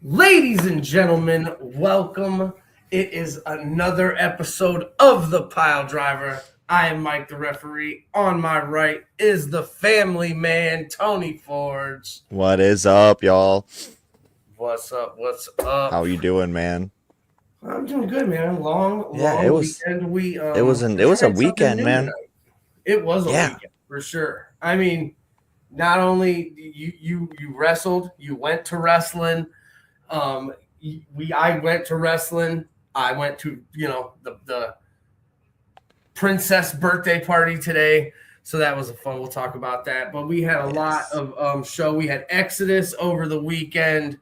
Ladies and gentlemen, welcome. It is another episode of the Piledriver. I am Mike, the referee. On my right is the family man, Tony Forge. What is up, y'all? What's up? What's up? How you doing, man? I'm doing good, man. Long it was weekend. it was a weekend, man. Tonight. It was a weekend for sure. I mean, not only you wrestled, you went to wrestling. I went to wrestling. I went to the princess birthday party today, so that was fun. We'll talk about that. But we had a lot of show. We had Exodus over the weekend.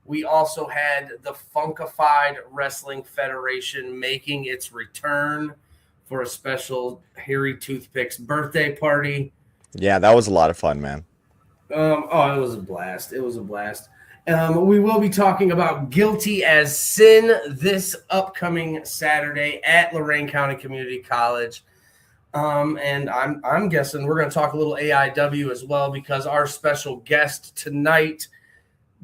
We also had the Funkified Wrestling Federation making its return for a special Harry Toothpicks birthday party. Yeah, that was a lot of fun, man. It was a blast. It was a blast. We will be talking about Guilty as Sin this upcoming Saturday at Lorain County Community College. And I'm guessing we're going to talk a little AIW as well, because our special guest tonight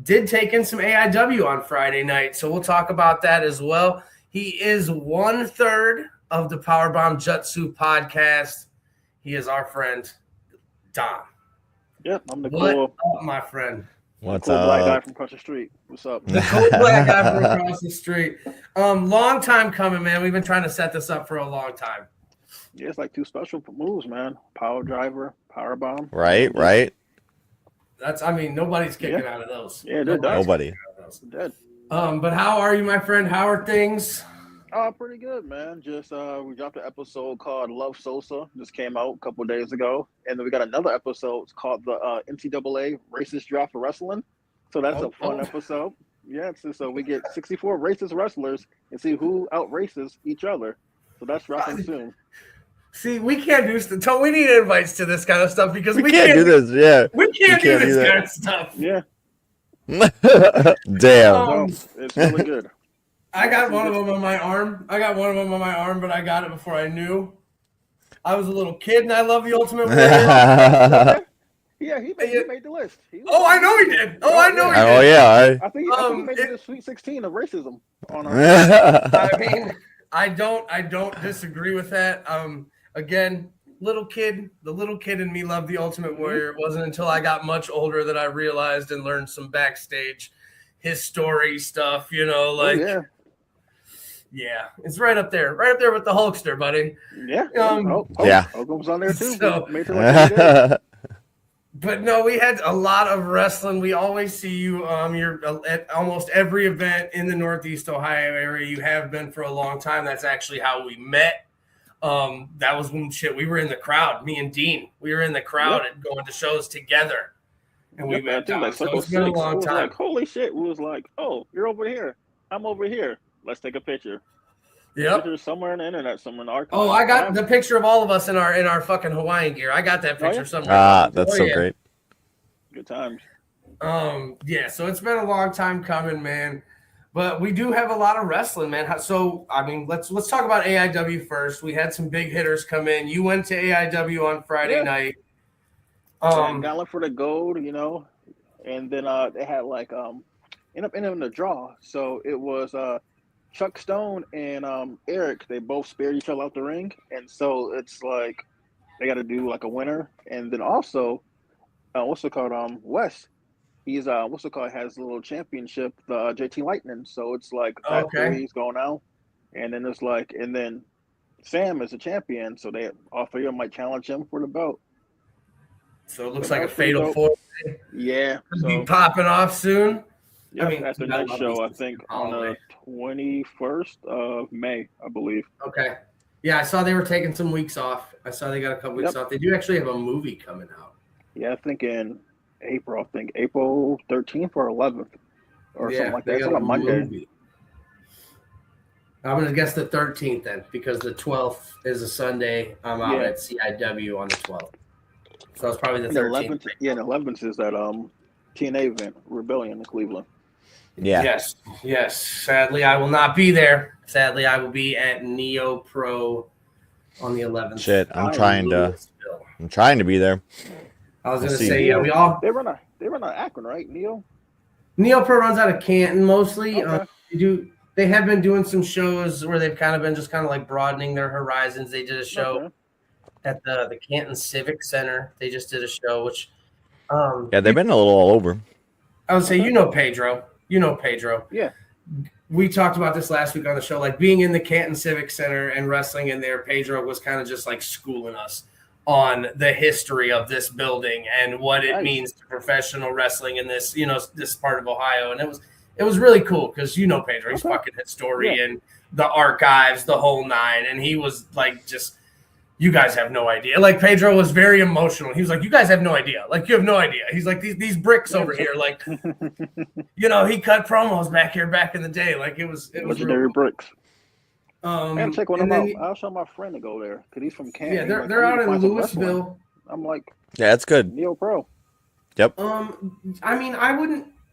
did take in some AIW on Friday night. So we'll talk about that as well. He is 1/3 of the Powerbomb Jutsu podcast. He is our friend, Dom. Yep, I'm the What cool, up, my friend? What's cool up? black guy from across the street. What's up? The cool black guy from across the street. Long time coming, man. We've been trying to set this up for a long time. Yeah, it's like two special moves, man. Power driver, power bomb. Right. Nobody's kicking out of those. Yeah, they're done. Nobody. Dead. But how are you, my friend? How are things? Pretty good, man. Just we dropped an episode called Love Sosa. Just came out a couple of days ago, and then we got another episode called the NCAA Racist Draft for Wrestling. So that's a fun episode. Yeah, so we get 64 racist wrestlers and see who out-races each other. So that's dropping soon. See, we can't do stuff. We need invites to this kind of stuff because we can't do this. Yeah, we can't do this kind of stuff. Yeah. Damn. It's really good. I got one of them on my arm. But I got it before I knew. I was a little kid, and I love the Ultimate Warrior. Yeah, he made the list. I know he did. I know he did. Oh yeah. I think he made the Sweet 16 of racism. I mean, I don't disagree with that. Again, the little kid in me loved the Ultimate Warrior. It wasn't until I got much older that I realized and learned some backstage his story stuff. Yeah, it's right up there with the Hulkster, buddy. Yeah. Hogan's on there too. So, but no, we had a lot of wrestling. We always see you. You're at almost every event in the Northeast Ohio area. You have been for a long time. That's actually how we met. That was when we were in the crowd. Me and Dean, we were in the crowd and going to shows together, and we met. So it's been a long time. Like, holy shit! We was like, oh, you're over here. I'm over here. Let's take a picture. Yep. Picture somewhere on the internet, somewhere in the archive. Oh, I got the picture of all of us in our fucking Hawaiian gear. I got that picture somewhere. That's so great. Good times. Yeah. So it's been a long time coming, man. But we do have a lot of wrestling, man. So I mean, let's talk about AIW first. We had some big hitters come in. You went to AIW on Friday night. Got look for the gold, and then they had end up in the draw. So it was Chuck Stone and Eric. They both spared each other out the ring, and so it's like they got to do like a winner, and then also Wes. He's has a little championship, the JT Lightning. So it's like he's going out, and then and then Sam is a champion, so all three of them might challenge him for the belt. So it looks like a fatal four. Yeah, be popping off soon. Yeah, at the next show, I think on the 21st of May, I believe. Okay. Yeah, I saw they were taking some weeks off. I saw they got a couple weeks off. They do actually have a movie coming out. Yeah, I think in April. I think April 13th or 11th or something like that. It's on a Monday. Movie. I'm going to guess the 13th then, because the 12th is a Sunday. I'm out at CIW on the 12th. So it's probably the 13th. The 11th is that TNA event, Rebellion in Cleveland. Yeah. Yes. Sadly, I will not be there. Sadly, I will be at Neo Pro on the 11th. Shit, I'm trying to be there. I was going to say, we all. They run a Akron, right, Neo? NeoPro runs out of Canton mostly. Okay. They have been doing some shows where they've kind of been just kind of like broadening their horizons. They did a show at the Canton Civic Center. They just did a show, which yeah, they've been a little all over. I would say Pedro. Pedro. Yeah. We talked about this last week on the show, like being in the Canton Civic Center and wrestling in there. Pedro was kind of just like schooling us on the history of this building and what it means to professional wrestling in this, this part of Ohio. And it was really cool because Pedro, he's fucking historian, the archives, the whole nine. And he was like, just, you guys have no idea. Like Pedro was very emotional. He was like, you guys have no idea. Like, you have no idea. He's like, these bricks over here. Like, he cut promos back here back in the day. Like it was legendary cool. bricks. I gotta check one of them out. I'll show my friend to go there because he's from Canton. Yeah, they're out in Louisville. I'm like, yeah, that's good. NeoPro. Yep. I mean,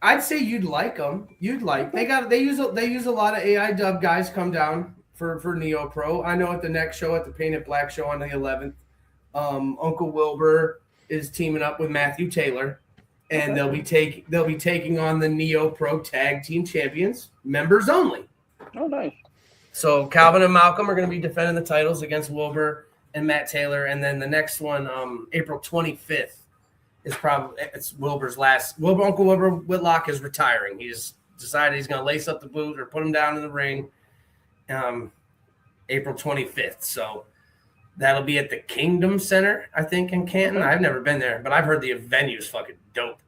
I'd say you'd like them. They use a lot of AI dub guys come down for NeoPro. I know at the next show, at the Painted Black show on the 11th, Uncle Wilbur is teaming up with Matthew Taylor, and they'll be taking on the NeoPro Tag Team Champions, members only. Oh, nice. So Calvin and Malcolm are going to be defending the titles against Wilbur and Matt Taylor, and then the next one, April 25th, it's Wilbur's last. Uncle Wilbur Whitlock is retiring. He's decided he's going to lace up the boot or put him down in the ring. April 25th. So that'll be at the Kingdom Center, I think, in Canton. I've never been there, but I've heard the venue's fucking dope.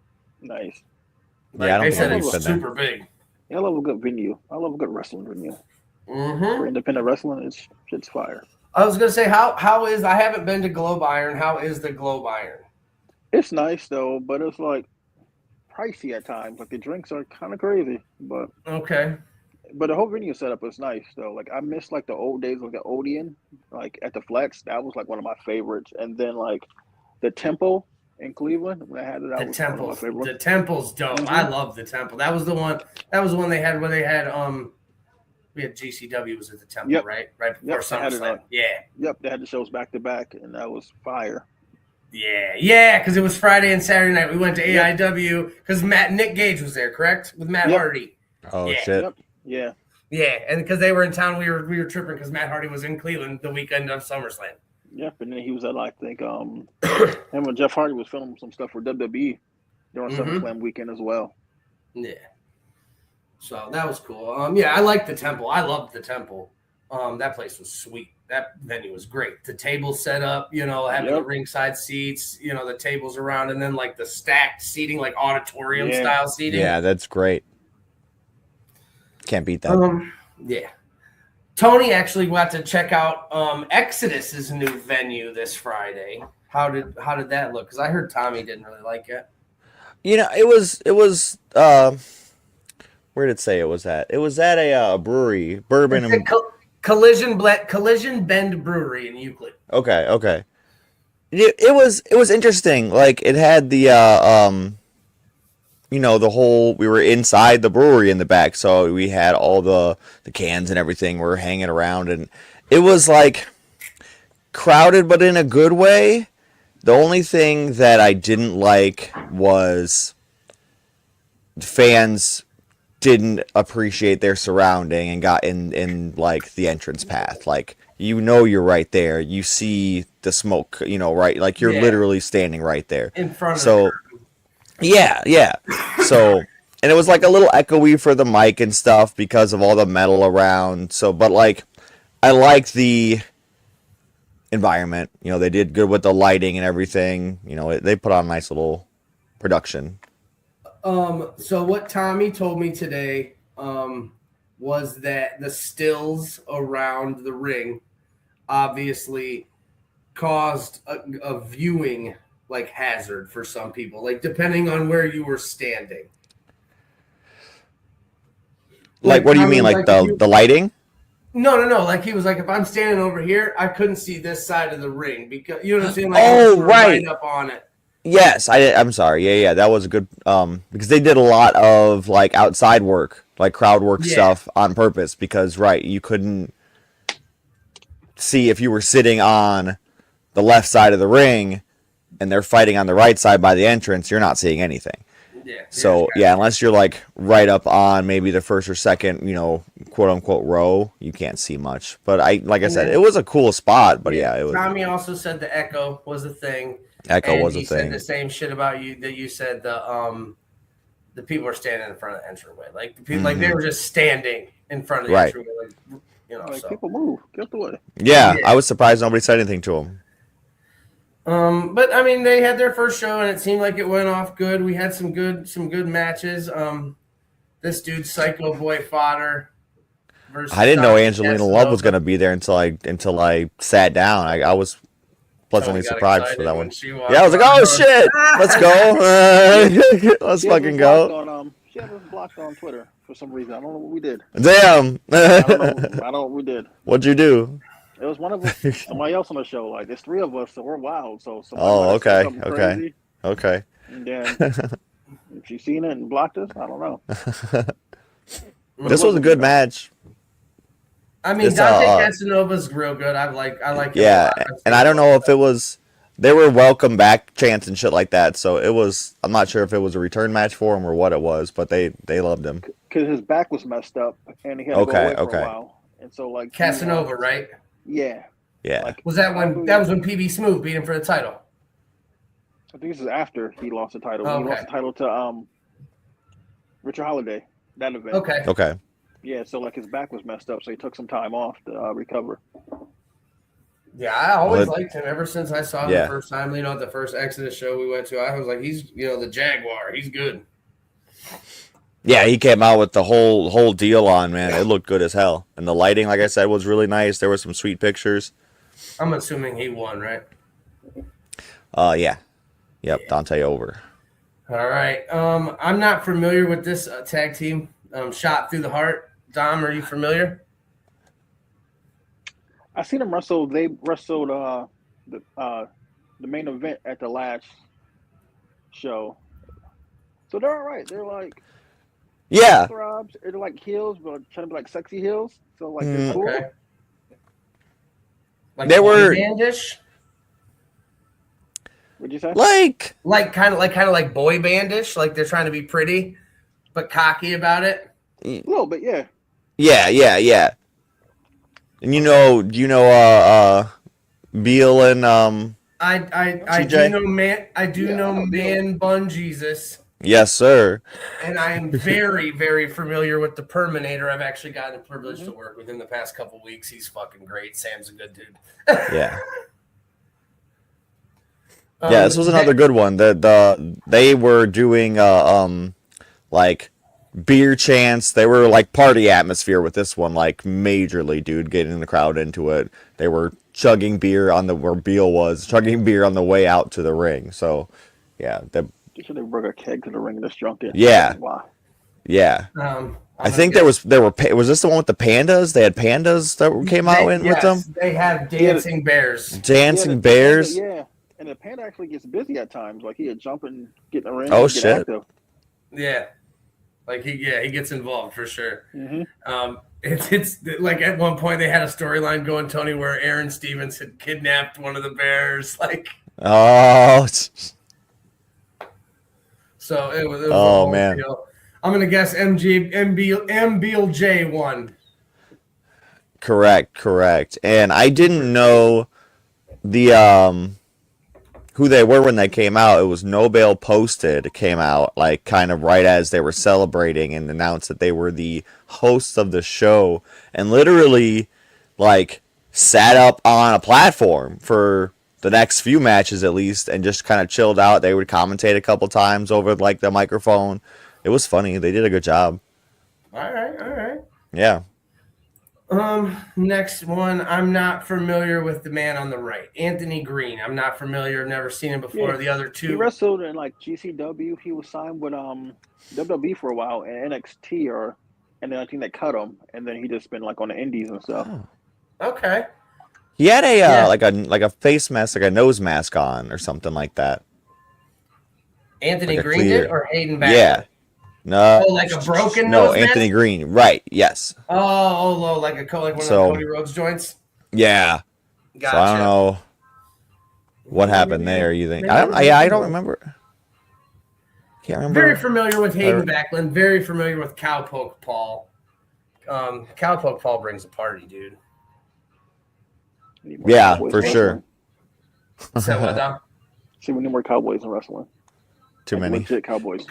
Nice. Like, they said it's super big. Yeah, I love a good venue. I love a good wrestling venue. For independent wrestling, it's fire. I was gonna say, how is, I haven't been to Globe Iron. How is the Globe Iron? It's nice though, but it's like pricey at times. Like the drinks are kind of crazy, but okay. But the whole venue setup is nice though. Like I miss like the old days of the Odeon, like at the Flex. That was like one of my favorites. And then like the Temple in Cleveland when I had it. That was one of my favorites. The Temple's dope. I love the Temple. That was the one. That was the one they had where they had we had GCW was at the Temple, right? Right before SummerSlam. Yep, they had the shows back to back, and that was fire. Yeah, because it was Friday and Saturday night. We went to AIW because Nick Gage was there, correct? With Matt Hardy. Oh shit. Yep. Yeah, and because they were in town, we were tripping because Matt Hardy was in Cleveland the weekend of SummerSlam. Yep, and then he was at I think him and Jeff Hardy was filming some stuff for WWE during SummerSlam weekend as well. Yeah. So that was cool. I liked the Temple. I loved the Temple. That place was sweet. That venue was great. The table set up, having the ringside seats, the tables around, and then like the stacked seating, like auditorium style seating. Yeah, that's great. Can't beat that. Yeah. Tony actually got to check out Exodus's new venue this Friday. How did that look? Because I heard Tommy didn't really like it. It was where did it say it was at? It was at a brewery, bourbon and Collision Bend Brewery in Euclid. Okay. It was interesting. Like it had the the whole, we were inside the brewery in the back, so we had all the cans and everything were hanging around, and it was like crowded but in a good way. The only thing that I didn't like was fans didn't appreciate their surrounding and got in like the entrance path. Like, you're right there. You see the smoke, right? Like you're literally standing right there. In front of her. Yeah. So, and it was like a little echoey for the mic and stuff because of all the metal around. So, but like, I like the environment. They did good with the lighting and everything. They put on a nice little production. So what Tommy told me today was that the stills around the ring obviously caused a viewing like hazard for some people, like depending on where you were standing. Like what do you mean? Like the lighting? No. Like he was like, if I'm standing over here, I couldn't see this side of the ring because you know what I'm saying. Like, right up on it. Yes, I'm sorry. Yeah, that was a good because they did a lot of like outside work, like crowd work stuff on purpose because you couldn't see if you were sitting on the left side of the ring and they're fighting on the right side by the entrance, you're not seeing anything. Yeah. So yeah, unless you're like right up on maybe the first or second, quote unquote row, you can't see much. But like I said, it was a cool spot. But yeah, it was. Tommy also said the echo was a thing. Echo was a he thing. said the same shit about you that you said. The people were standing in front of the entryway, like the people, like they were just standing in front of the entryway, like so. People move, get the way. Yeah, I was surprised nobody said anything to him. But I mean, they had their first show, and it seemed like it went off good. We had some good matches. This dude, Psycho Boy Fodder. Versus I didn't know Angelina Love was gonna be there until I sat down. I was pleasantly surprised for that one. Yeah, I was like, oh shit, let's go. Let's fucking go. She had us blocked on Twitter for some reason. I don't know what we did. Damn. I don't know what we did. What'd you do? It was one of us, somebody else on the show. Like, there's three of us, so we're wild. So okay. And then if she's seen it and blocked us, I don't know. This was a good match. I mean, Dante Casanova's real good. I like him a lot. And I don't know if it was they were welcome back chants and shit like that. So it was. I'm not sure if it was a return match for him or what it was, but they loved him because his back was messed up and he had to go away for a while. And so like Casanova, right? Yeah. Yeah. Was that when PB Smooth beat him for the title? I think this is after he lost the title. Oh, He lost the title to Richard Holiday. That event. Okay. Yeah, so like his back was messed up, so he took some time off to recover. Yeah, I always liked him ever since I saw him the first time. The first Exodus show we went to, I was like, he's the Jaguar. He's good. Yeah, he came out with the whole deal on, man. It looked good as hell. And the lighting, like I said, was really nice. There were some sweet pictures. I'm assuming he won, right? Yeah. Yep, yeah. Dante over. All right. I'm not familiar with this tag team. Shot Through the Heart. Dom, are you familiar? I seen them wrestle. They wrestled the main event at the last show. So they're all right. They're like throbs. They're like heels, but trying to be like sexy heels. So like they're cool. Okay. Like they were bandish. What'd you say? Like kind of like boy bandish. Like they're trying to be pretty, but cocky about it. A little bit, yeah. Yeah. And Beal and I do know Man Bun Jesus. Yes, sir. And I am very, very familiar with the Perminator. I've actually gotten the privilege to work with him the past couple weeks. He's fucking great. Sam's a good dude. Yeah. Yeah, this was another good one. They were doing like beer chants. They were like party atmosphere with this one, like majorly, dude, getting the crowd into it. They were chugging beer where Beal was, chugging beer on the way out to the ring. So, yeah. They should have brought a keg to the ring and just drunk it. Yeah. Wow. Yeah. I think was this the one with the pandas? They had pandas that came out with them? They have dancing bears. Dancing bears? Yeah. And the panda actually gets busy at times. Like he'd jump and get in the ring. Oh, and shit. Get active. Yeah. Like he gets involved for sure. Mm-hmm. It's like at one point they had a storyline going, Tony, where Aaron Stevens had kidnapped one of the bears. Like, oh, so it was oh man. Deal. I'm gonna guess MBLJ won. Correct. And I didn't know the who they were when they came out. It was Nobel Posted came out like kind of right as they were celebrating and announced that they were the hosts of the show and literally like sat up on a platform for the next few matches at least and just kind of chilled out. They would commentate a couple times over like the microphone. It was funny. They did a good job. All right. Yeah. Next one. I'm not familiar with the man on the right, Anthony Green. I'm not familiar. I've never seen him before. Yeah, the other two. He wrestled in like GCW. He was signed with WWE for a while and NXT and then I think they cut him and then he just been like on the indies and stuff. Oh. Okay. He had a like a face mask, like a nose mask on or something like that. Anthony like Green did or Hayden Back? Yeah. No. Oh, like a broken No, nose Anthony mask? Green. Right. Yes. Oh, like one of the Cody Rhodes joints. Yeah. Gotcha. So I don't know what happened there. You think? I don't remember. Can't remember. Very familiar with Hayden Backlund. Very familiar with Cowpoke Paul. Cowpoke Paul brings a party, dude. Yeah, for sure. So what, Dom? See, we need more cowboys in wrestling. Too many legit cowboys.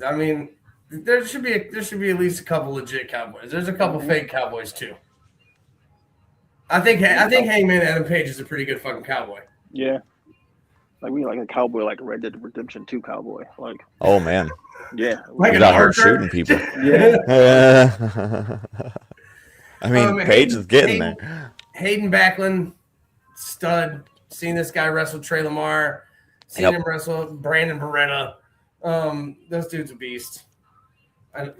I mean, there should be at least a couple legit cowboys. There's a couple fake cowboys too. I think Hangman Adam Page is a pretty good fucking cowboy. Yeah. Like we like a cowboy, like Red Dead Redemption 2 cowboy. Like, oh man, yeah, like he's out here shooting people. Yeah. I mean, Page is getting there. Hayden Backlund, stud. Seen this guy wrestle Trey Lamar. Seen him wrestle Brandon Beretta. Those dude's a beast.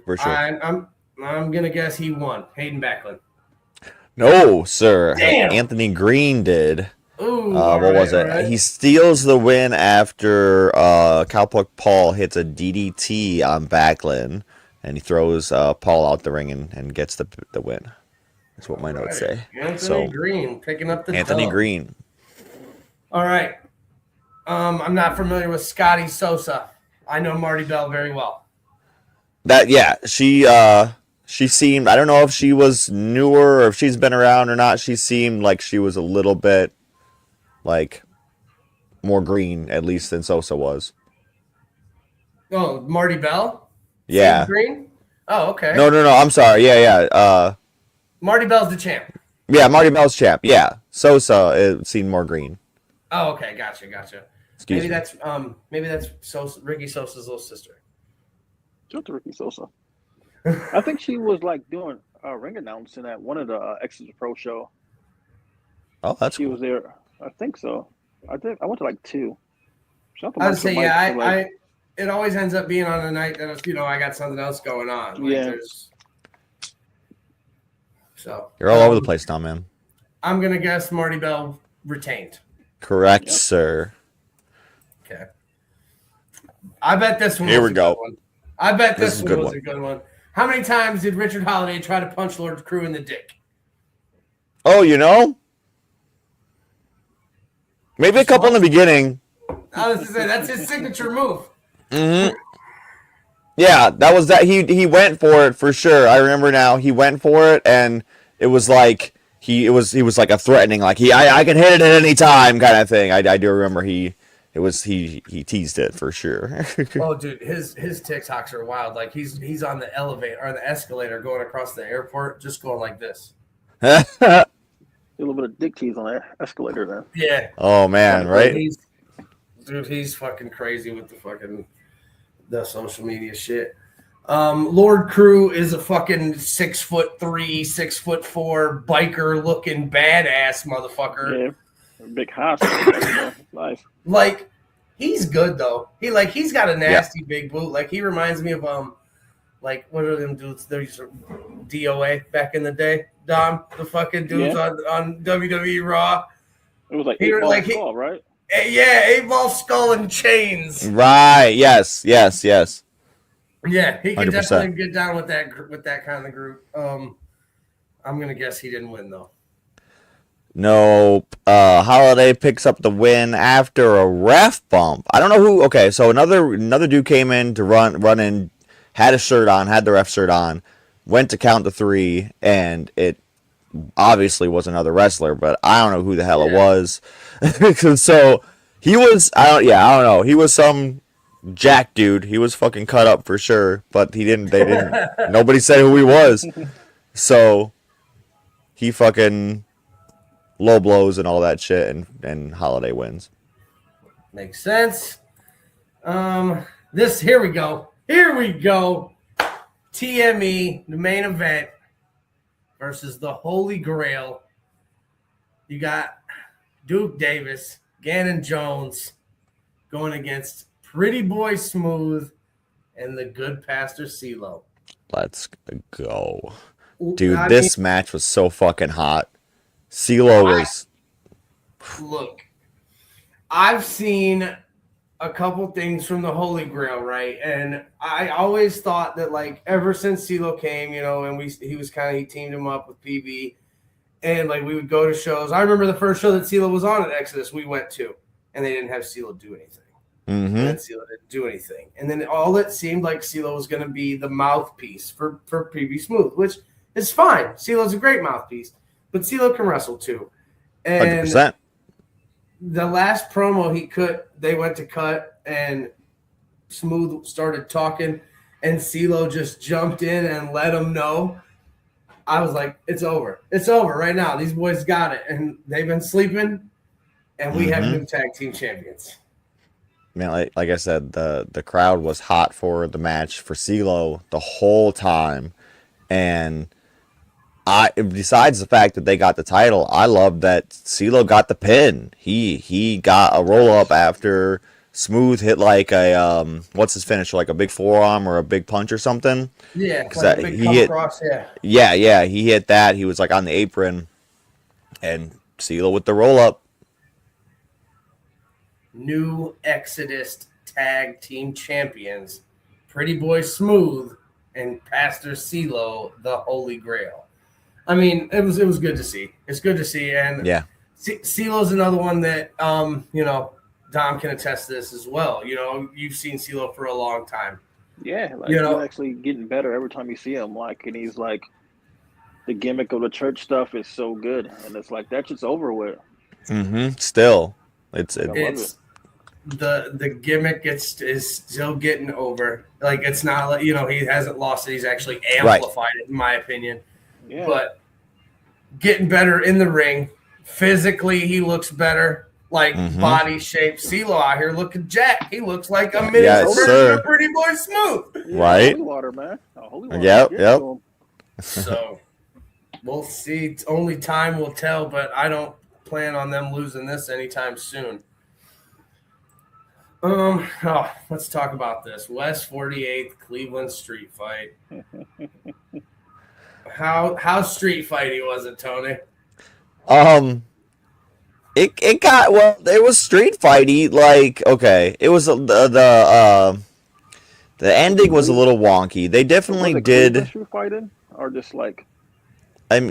For sure. I'm gonna guess he won. Hayden Backlund. No, sir. Damn. Anthony Green did. Ooh, what was it? Right. He steals the win after Cowpoke Paul hits a DDT on Backlund, and he throws Paul out the ring and gets the win. That's what my notes say. Anthony Green picking up the Anthony dub. Green. All right. I'm not familiar with Scotty Sosa. I know Marty Bell very well. She seemed, I don't know if she was newer or if she's been around or not. She seemed like she was a little bit like more green, at least, than Sosa was. Oh, Marty Bell? Yeah. Green? Oh, okay. No. I'm sorry. Yeah. Marty Bell's the champ. Yeah, Marty Bell's champ. Yeah. Sosa seemed more green. Oh, okay. Gotcha. Maybe that's Sosa, Ricky Sosa's little sister. Shout to Ricky Sosa. I think she was like doing ring announcing at one of the Exodus Pro show. Oh, that's cool. Was there. I think so. I went to like 2. I would say I it always ends up being on a night that I got something else going on. Like, yeah. So you're all over the place now, man. I'm gonna guess Marty Bell retained. Correct, sir. Okay. I bet this one. Here we go. I bet this one was a good one. How many times did Richard Holiday try to punch Lord Crew in the dick? Oh, maybe a couple in the beginning. I was going to say, that's his signature move. Mm-hmm. Yeah, that was that. He went for it for sure. I remember now. He went for it, and it was like he was like a threatening, like I can hit it at any time kind of thing. I do remember he teased it for sure. Oh, dude, his TikToks are wild. Like he's on the elevator or the escalator going across the airport, just going like this. A little bit of dick tease on that escalator there. Yeah. Oh man, right? He's fucking crazy with the social media shit. Lord Crew is a fucking 6'3", 6'4" biker looking badass motherfucker. Yeah, big house. Nice. Like, he's good though. He's got a nasty big boot. Like, he reminds me of like, what are them dudes? There's DOA back in the day. Dom, the fucking dudes on WWE Raw. It was like 8-ball skull, right? Yeah, 8-ball skull and chains. Right. Yes. Yeah, he can 100%. Definitely get down with that kind of group. I'm gonna guess he didn't win though. Nope. Holiday picks up the win after a ref bump. I don't know who. Okay, so another dude came in to run in, had a shirt on, had the ref shirt on, went to count to 3, and it obviously was another wrestler, but I don't know who the hell it was. So he was. I don't know. He was some jack dude. He was fucking cut up for sure, but they didn't. Nobody said who he was. So he fucking low blows and all that shit, and Holiday wins. Makes sense. Here we go. TME, the main event versus the Holy Grail. You got Duke Davis, Gannon Jones going against Pretty Boy Smooth and the Good Pastor CeeLo. Let's go. Dude, this match was so fucking hot. CeeLo was... Look, I've seen a couple things from the Holy Grail, right? And I always thought that, like, ever since CeeLo came, and he teamed him up with PB, and, like, we would go to shows. I remember the first show that CeeLo was on at Exodus we went to, and they didn't have CeeLo do anything. Mm-hmm. And then CeeLo didn't do anything. And then all it seemed like CeeLo was going to be the mouthpiece for PB Smooth, which is fine. CeeLo's a great mouthpiece, but CeeLo can wrestle too. And 100%. the last promo they went to cut, and Smooth started talking, and CeeLo just jumped in and let him know. I was like, it's over. It's over right now. These boys got it. And they've been sleeping, and we have new tag team champions. Man, like I said, the crowd was hot for the match for CeeLo the whole time. And besides the fact that they got the title, I love that CeeLo got the pin. He got a roll up after Smooth hit like a what's his finish, like a big forearm or a big punch or something. Yeah, like a big come across, yeah, he hit that. He was like on the apron, and CeeLo with the roll up. New Exodus tag team champions, Pretty Boy Smooth and Pastor CeeLo, the Holy Grail. I mean, it was good to see. It's good to see, and yeah, CeeLo's another one that Dom can attest to this as well. You know, you've seen CeeLo for a long time. Yeah, like he's actually getting better every time you see him. Like, and he's like, the gimmick of the church stuff is so good, and it's like that shit's over with. Still, it's the gimmick is still getting over. Like, it's not like, he hasn't lost it. He's actually amplified it, in my opinion. Yeah. But getting better in the ring. Physically, he looks better. Like, body shape. CeeLo out here looking jacked. He looks like a mini version of Pretty Boy Smooth. Yeah, right? Holy water, man. Holy water. Yep. So, we'll see. Only time will tell, but I don't plan on them losing this anytime soon. Let's talk about this. West 48th Cleveland street fight. How street fighty was it, Tony? It was street fighty. Like, okay, it was the ending was a little wonky. They definitely did street fighting, or just like. It was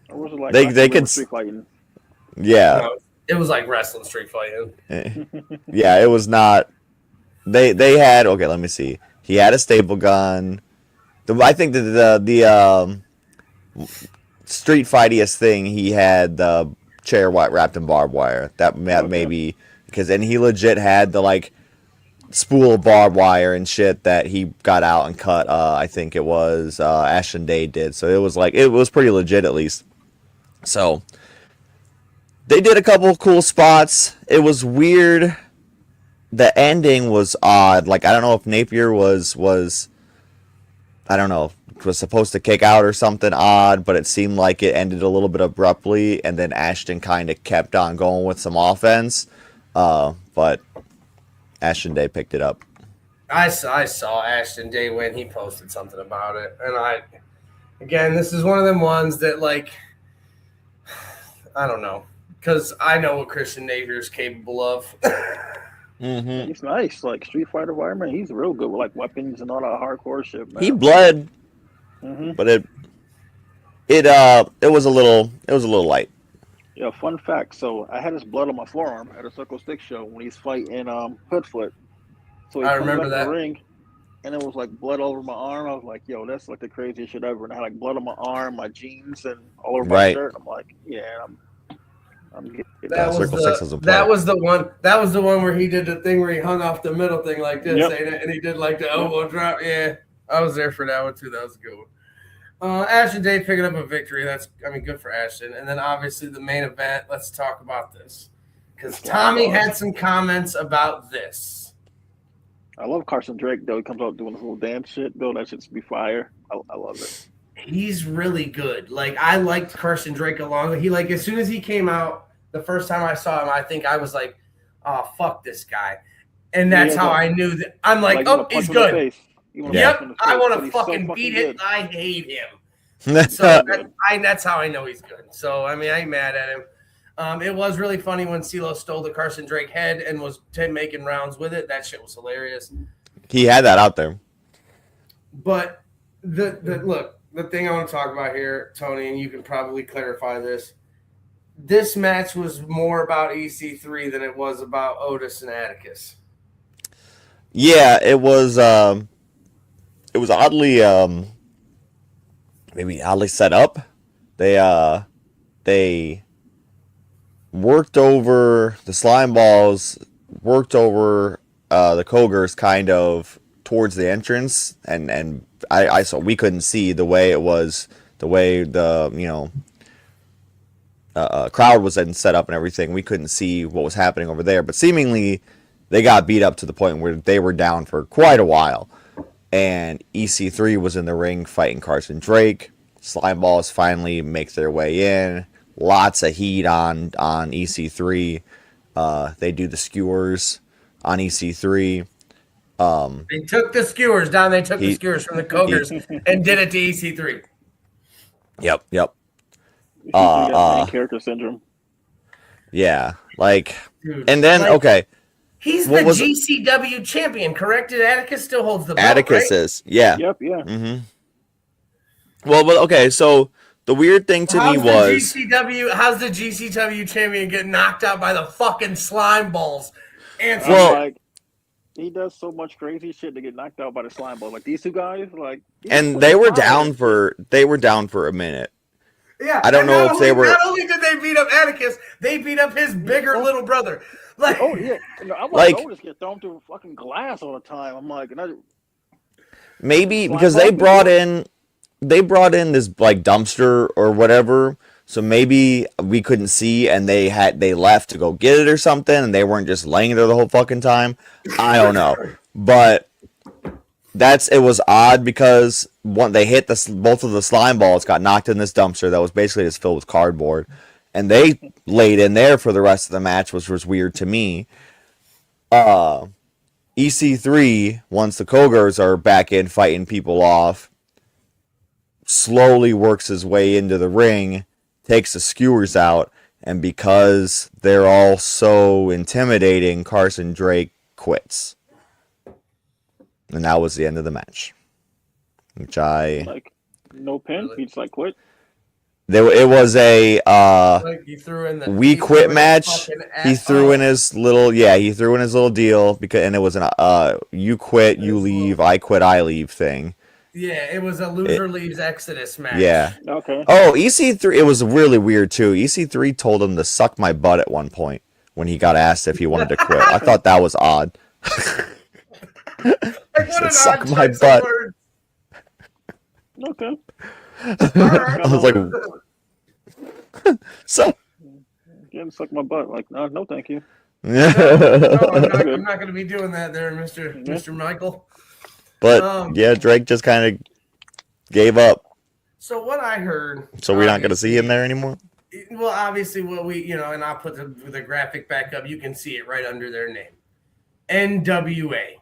Or was it like they could street fighting? Yeah. It was like wrestling street fighting. Yeah, it was not. They had, okay, let me see. He had a staple gun. I think the street fightiest thing, he had the chair wrapped in barbed wire. That maybe because, and he legit had the like spool of barbed wire and shit that he got out and cut. I think it was Ashton Day did. So it was pretty legit at least. So they did a couple of cool spots. It was weird. The ending was odd. Like, I don't know if Napier was I don't know, was supposed to kick out or something odd, but it seemed like it ended a little bit abruptly, and then Ashton kind of kept on going with some offense. But Ashton Day picked it up. I saw Ashton Day when he posted something about it, and this is one of them ones that, like, I don't know, because I know what Christian Napier is capable of. He's nice, like Street Fighter environment. He's real good with like weapons and all that hardcore shit, man. He bled, but it was a little light. Yeah, fun fact. So I had his blood on my forearm at a Circle Stick show when he's fighting Hoodfoot. So I remember that. In the ring, and it was like blood all over my arm. I was like, "Yo, that's like the craziest shit ever." And I had like blood on my arm, my jeans, and all over my shirt. I'm like, "Yeah, I'm getting that." Was the one. That was the one where he did the thing where he hung off the middle thing like this, and he did like the elbow drop. Yeah, I was there for that one too. That was a good one. Ashton Day picking up a victory. Good for Ashton. And then obviously the main event. Let's talk about this because Tommy had some comments about this. I love Carson Drake though. He comes out doing this little dance shit though. That shit's be fire. I love it. He's really good. Like, I liked Carson Drake as soon as he came out, the first time I saw him, I think I was like, oh, fuck this guy. And that's how I knew that. I'm like, oh, he's good. Yep, I want to fucking beat it. I hate him. So that's how I know he's good. So, I ain't mad at him. It was really funny when CeeLo stole the Carson Drake head and was making rounds with it. That shit was hilarious. He had that out there. But the thing I want to talk about here, Tony, and you can probably clarify this. this match was more about EC3 than it was about Otis and Atticus. Yeah, it was oddly maybe oddly set up. They worked over the slime balls, worked over the Cougars kind of towards the entrance, and I saw we couldn't see the way it was, the way the crowd was then set up and everything. We couldn't see what was happening over there, but seemingly they got beat up to the point where they were down for quite a while. And EC3 was in the ring fighting Carson Drake. Slime balls finally make their way in. Lots of heat on EC3. They do the skewers on EC3. They took the skewers down. They took the skewers from the Cougars and did it to EC3. Yep. Main character syndrome. Yeah, like, Dude, and then okay. He's the GCW champion, correct? Atticus still holds the belt, Atticus right? is, yeah. Yep, yeah. Mm-hmm. Well, but okay, so the weird thing to me was how's the GCW champion get knocked out by the fucking slime balls? And like, he does so much crazy shit to get knocked out by the slime ball. Like these two guys, like, and they were down for a minute. Yeah, I don't know if they were. Not only did they beat up Atticus, they beat up his bigger little brother. Like, oh yeah, I'm like, Otis get thrown through fucking glass all the time. I'm like, maybe because they brought in this like dumpster or whatever, so maybe we couldn't see, and they left to go get it or something, and they weren't just laying there the whole fucking time. I don't know, but it was odd because they hit both of the slime balls got knocked in this dumpster that was basically just filled with cardboard, and they laid in there for the rest of the match, which was weird to me. EC3, once the Cougars are back in fighting people off, slowly works his way into the ring, takes the skewers out, and because they're all so intimidating, Carson Drake quits. And that was the end of the match. Which like no pin, he just like quit. It was a like he threw in the we quit match. He threw in his little deal and it was an you quit, you leave, I quit, I leave thing. Yeah, it was a loser leaves Exodus match. Yeah. Okay. Oh, EC3, it was really weird too. EC3 told him to suck my butt at one point when he got asked if he wanted to quit. I thought that was odd. Like, suck my butt. Okay. Right. I was like, so. Again, suck my butt. Like, no, thank you. No, I'm not going to be doing that there, Mr. Michael. But yeah, Drake just kind of gave up. So what I heard. So we're not going to see him there anymore. Well, obviously, what we and I'll put the graphic back up. You can see it right under their name, NWA.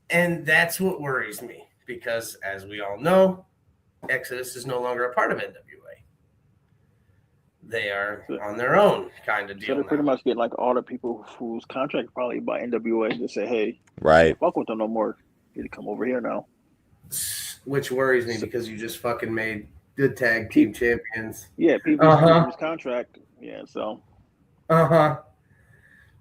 And that's what worries me because, as we all know, Exodus is no longer a part of NWA. They are on their own kind of deal. So they pretty much get like all the people whose contract probably by NWA to say, hey, right, fuck with them no more. You need to come over here now. Which worries me because you just fucking made good tag team champions. Yeah, PB contract. Yeah, so. Yeah,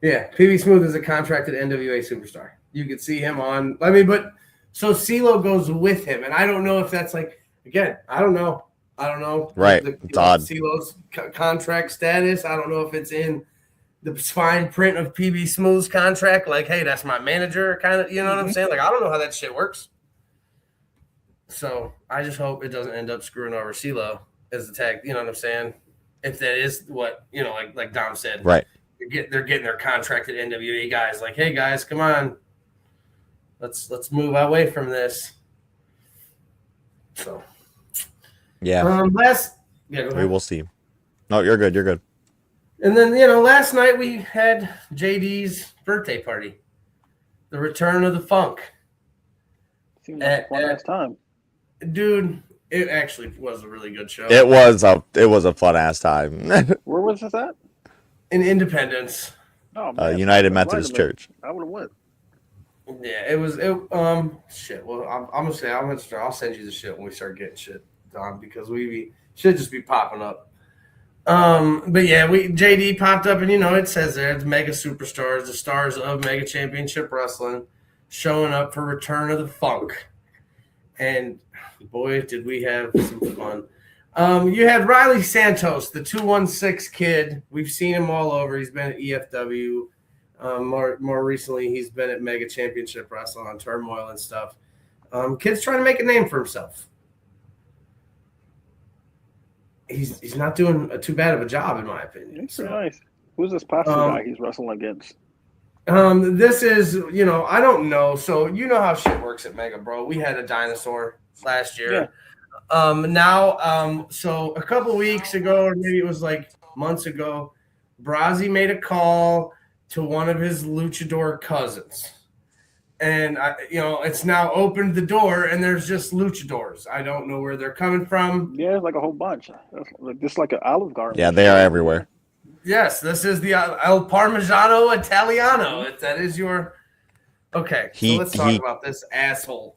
PB Smooth is a contracted NWA superstar. You could see him on. I mean, but so CeeLo goes with him, and I don't know if that's like again. I don't know. Right, it's odd. CeeLo's contract status. I don't know if it's in the fine print of PB Smooth's contract. Like, hey, that's my manager, kind of. You know what I'm saying? Like, I don't know how that shit works. So I just hope it doesn't end up screwing over CeeLo as the tag. You know what I'm saying? If that is what like Dom said, right? They're getting their contracted NWA guys. Like, hey guys, come on. Let's move away from this. So, yeah. We will see. No, you're good. You're good. And then last night we had JD's birthday party, the return of the funk. Seemed like a fun-ass time, dude. It actually was a really good show. It was a fun ass time. Where was this at? In Independence. Oh, man, United Methodist Church. I would have went. Yeah, it was. Shit. Well, I'm gonna say I'll send you the shit when we start getting shit done because we should just be popping up. But yeah, JD popped up, and it says there it's Mega Superstars, the stars of Mega Championship Wrestling, showing up for Return of the Funk, and boy, did we have some fun. You had Riley Santos, the 216 kid. We've seen him all over. He's been at EFW. More recently, he's been at Mega Championship Wrestling on Turmoil and stuff. Kid's trying to make a name for himself. He's not doing too bad of a job, in my opinion. It's nice. Who's this past guy he's wrestling against? This is, I don't know. So you know how shit works at Mega, bro. We had a dinosaur last year. Yeah. So a couple weeks ago, or maybe it was like months ago, Brazzi made a call to one of his luchador cousins. And, it's now opened the door, and there's just luchadors. I don't know where they're coming from. Yeah, it's like a whole bunch. Just like an Olive Garden. Yeah, they are everywhere. Yes, this is the El Parmigiano Italiano. That is your... Okay, so let's talk about this asshole.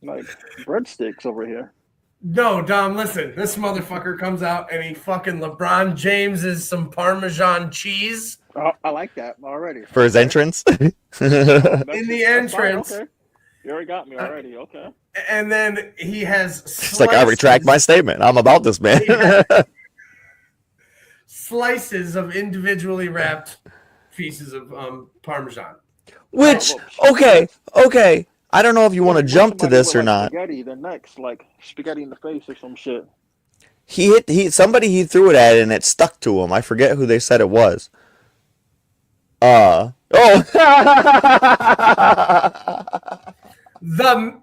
Like breadsticks over here. No, Dom, listen. This motherfucker comes out, and he fucking LeBron James is some Parmesan cheese. Oh, I like that already. For his entrance? In the entrance. Okay. You already got me already. Okay. And then he has It's like, I retract my statement. I'm about this, man. Slices of individually wrapped pieces of Parmesan. Which, okay. I don't know if you want to jump to this or not. Spaghetti, the next, like spaghetti in the face or some shit. Somebody he threw it at and it stuck to him. I forget who they said it was. The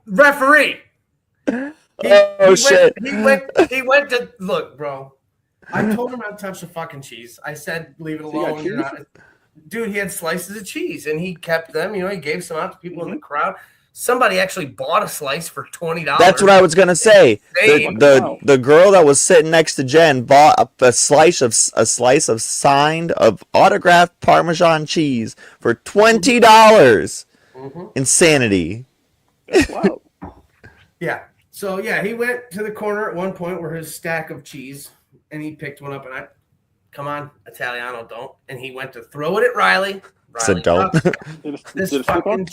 referee. Shit. He went to look, bro. I told him not to touch the fucking cheese. I said leave it alone. Dude, he had slices of cheese and he kept them. He gave some out to people in the crowd. Somebody actually bought a slice for $20. That's what I was gonna say. The girl that was sitting next to Jen bought a slice of signed autographed Parmesan cheese for $20. Mm-hmm. Insanity. Wow. Yeah. So yeah, he went to the corner at one point where his stack of cheese, and he picked one up, and I, come on, Italiano, don't. And he went to throw it at Riley. Said don't. This fucking.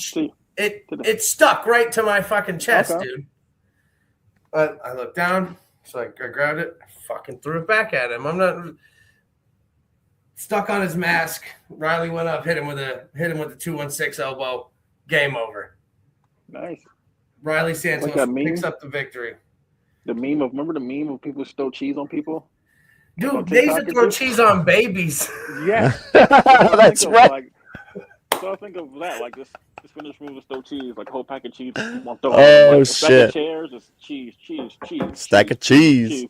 It stuck right to my fucking chest, dude. I looked down, so I grabbed it, I fucking threw it back at him. I'm not stuck on his mask. Riley went up, hit him with the 216 elbow. Game over. Nice. Riley Santos picks up the victory. Remember the meme of people still cheese on people? Dude, they used to throw cheese on babies. Yeah. That's right. So I think of that, like this finished move with still cheese, like a whole pack of cheese. Oh, shit. Stack of chairs, just cheese. Stack of cheese.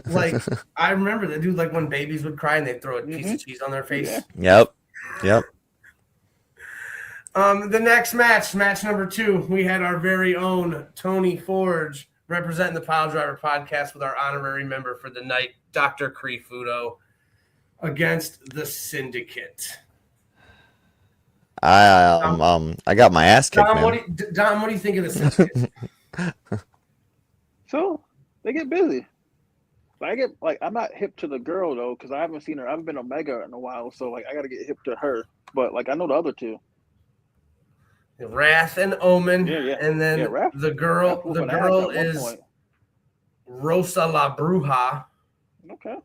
Like, I remember the dude, like when babies would cry and they'd throw a piece of cheese on their face. Yeah. Yep. The next match number 2, we had our very own Tony Forge representing the Piledriver Podcast with our honorary member for the night, Dr. Krifudo, against the Syndicate. I got my ass kicked, man. Dom, what do you think of the Syndicate? So they get busy. I'm not hip to the girl though, because I haven't seen her. I haven't been Omega in a while, so I gotta get hip to her. But I know the other two. Wrath and Omen, and then the girl is Rosa La Bruja. Okay.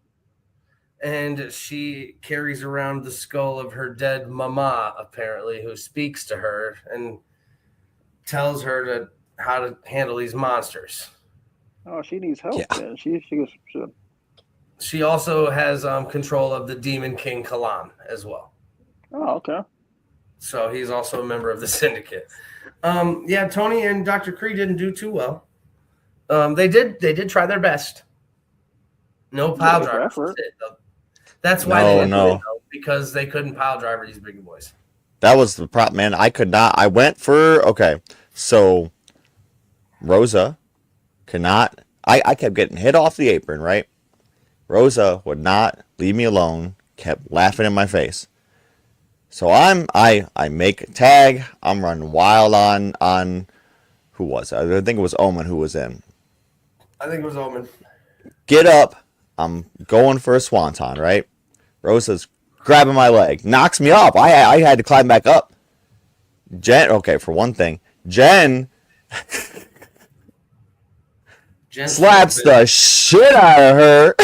And she carries around the skull of her dead mama, apparently, who speaks to her and tells her how to handle these monsters. Oh, she needs help. Yeah. She also has control of the Demon King Kalan as well. Oh, okay. So he's also a member of the Syndicate. Tony and Dr. Kree didn't do too well. They did try their best. No pile driver. That's why they didn't do it, because they couldn't pile driver these big boys. That was the problem, man. I could not. I went for so Rosa cannot. I kept getting hit off the apron, right? Rosa would not leave me alone. Kept laughing in my face. So I make a tag. I'm running wild on who was it? I think it was Omen who was in. I think it was Omen. get up. I'm going for a swanton, right? Rosa's grabbing my leg, knocks me off. I had to climb back up. Okay, for one thing, Jen slaps the shit out of her.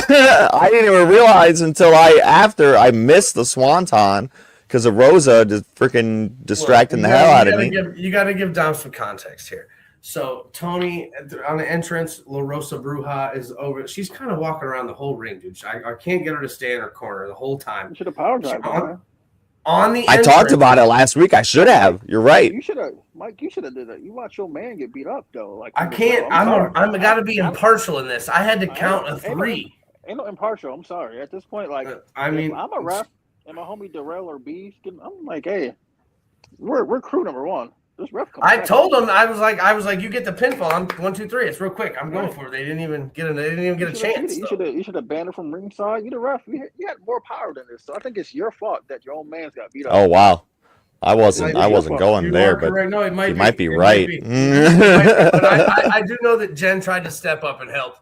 I didn't even realize until after I missed the swanton because of Rosa just freaking distracting the hell out of me. You got to give Dom some context here. So Tony on the entrance, La Rosa Bruja is over. She's kind of walking around the whole ring, dude. I can't get her to stay in her corner the whole time. You should have power drive on the. I talked about it last week. I should have. You're right. You should have, Mike. You should have did that. You watch your man get beat up though. Like I can't. I'm got to be impartial in this. I had to count a 3. Ain't no impartial. I'm sorry. At this point, like I mean, I'm a ref, and my homie Darrell or B, I'm like, hey, we're crew number 1. This ref comes I told him I was like, you get the pinfall. I'm 1, 2, 3. It's real quick. I'm going for it. They didn't even get a chance. You should have banned it from ringside. You the ref. You had more power than this. So I think it's your fault that your own man's got beat up. Oh wow, I wasn't going there, but no, it might be right. But I do know that Jen tried to step up and help.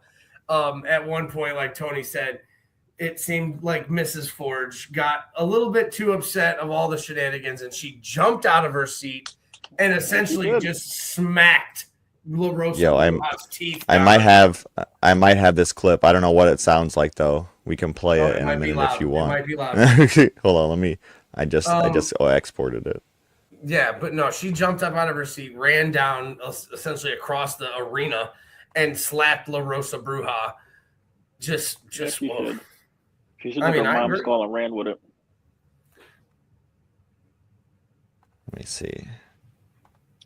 At one point, like Tony said, it seemed like Mrs. Forge got a little bit too upset of all the shenanigans, and she jumped out of her seat and essentially just smacked La Rosa's teeth. I might have this clip. I don't know what it sounds like though. We can play it in a minute if you want. It might be loud. Hold on, I just exported it. Yeah, but no, she jumped up out of her seat, ran down essentially across the arena, and slapped La Rosa Bruja. Just. She should have her mom's call and ran with it. Let me see.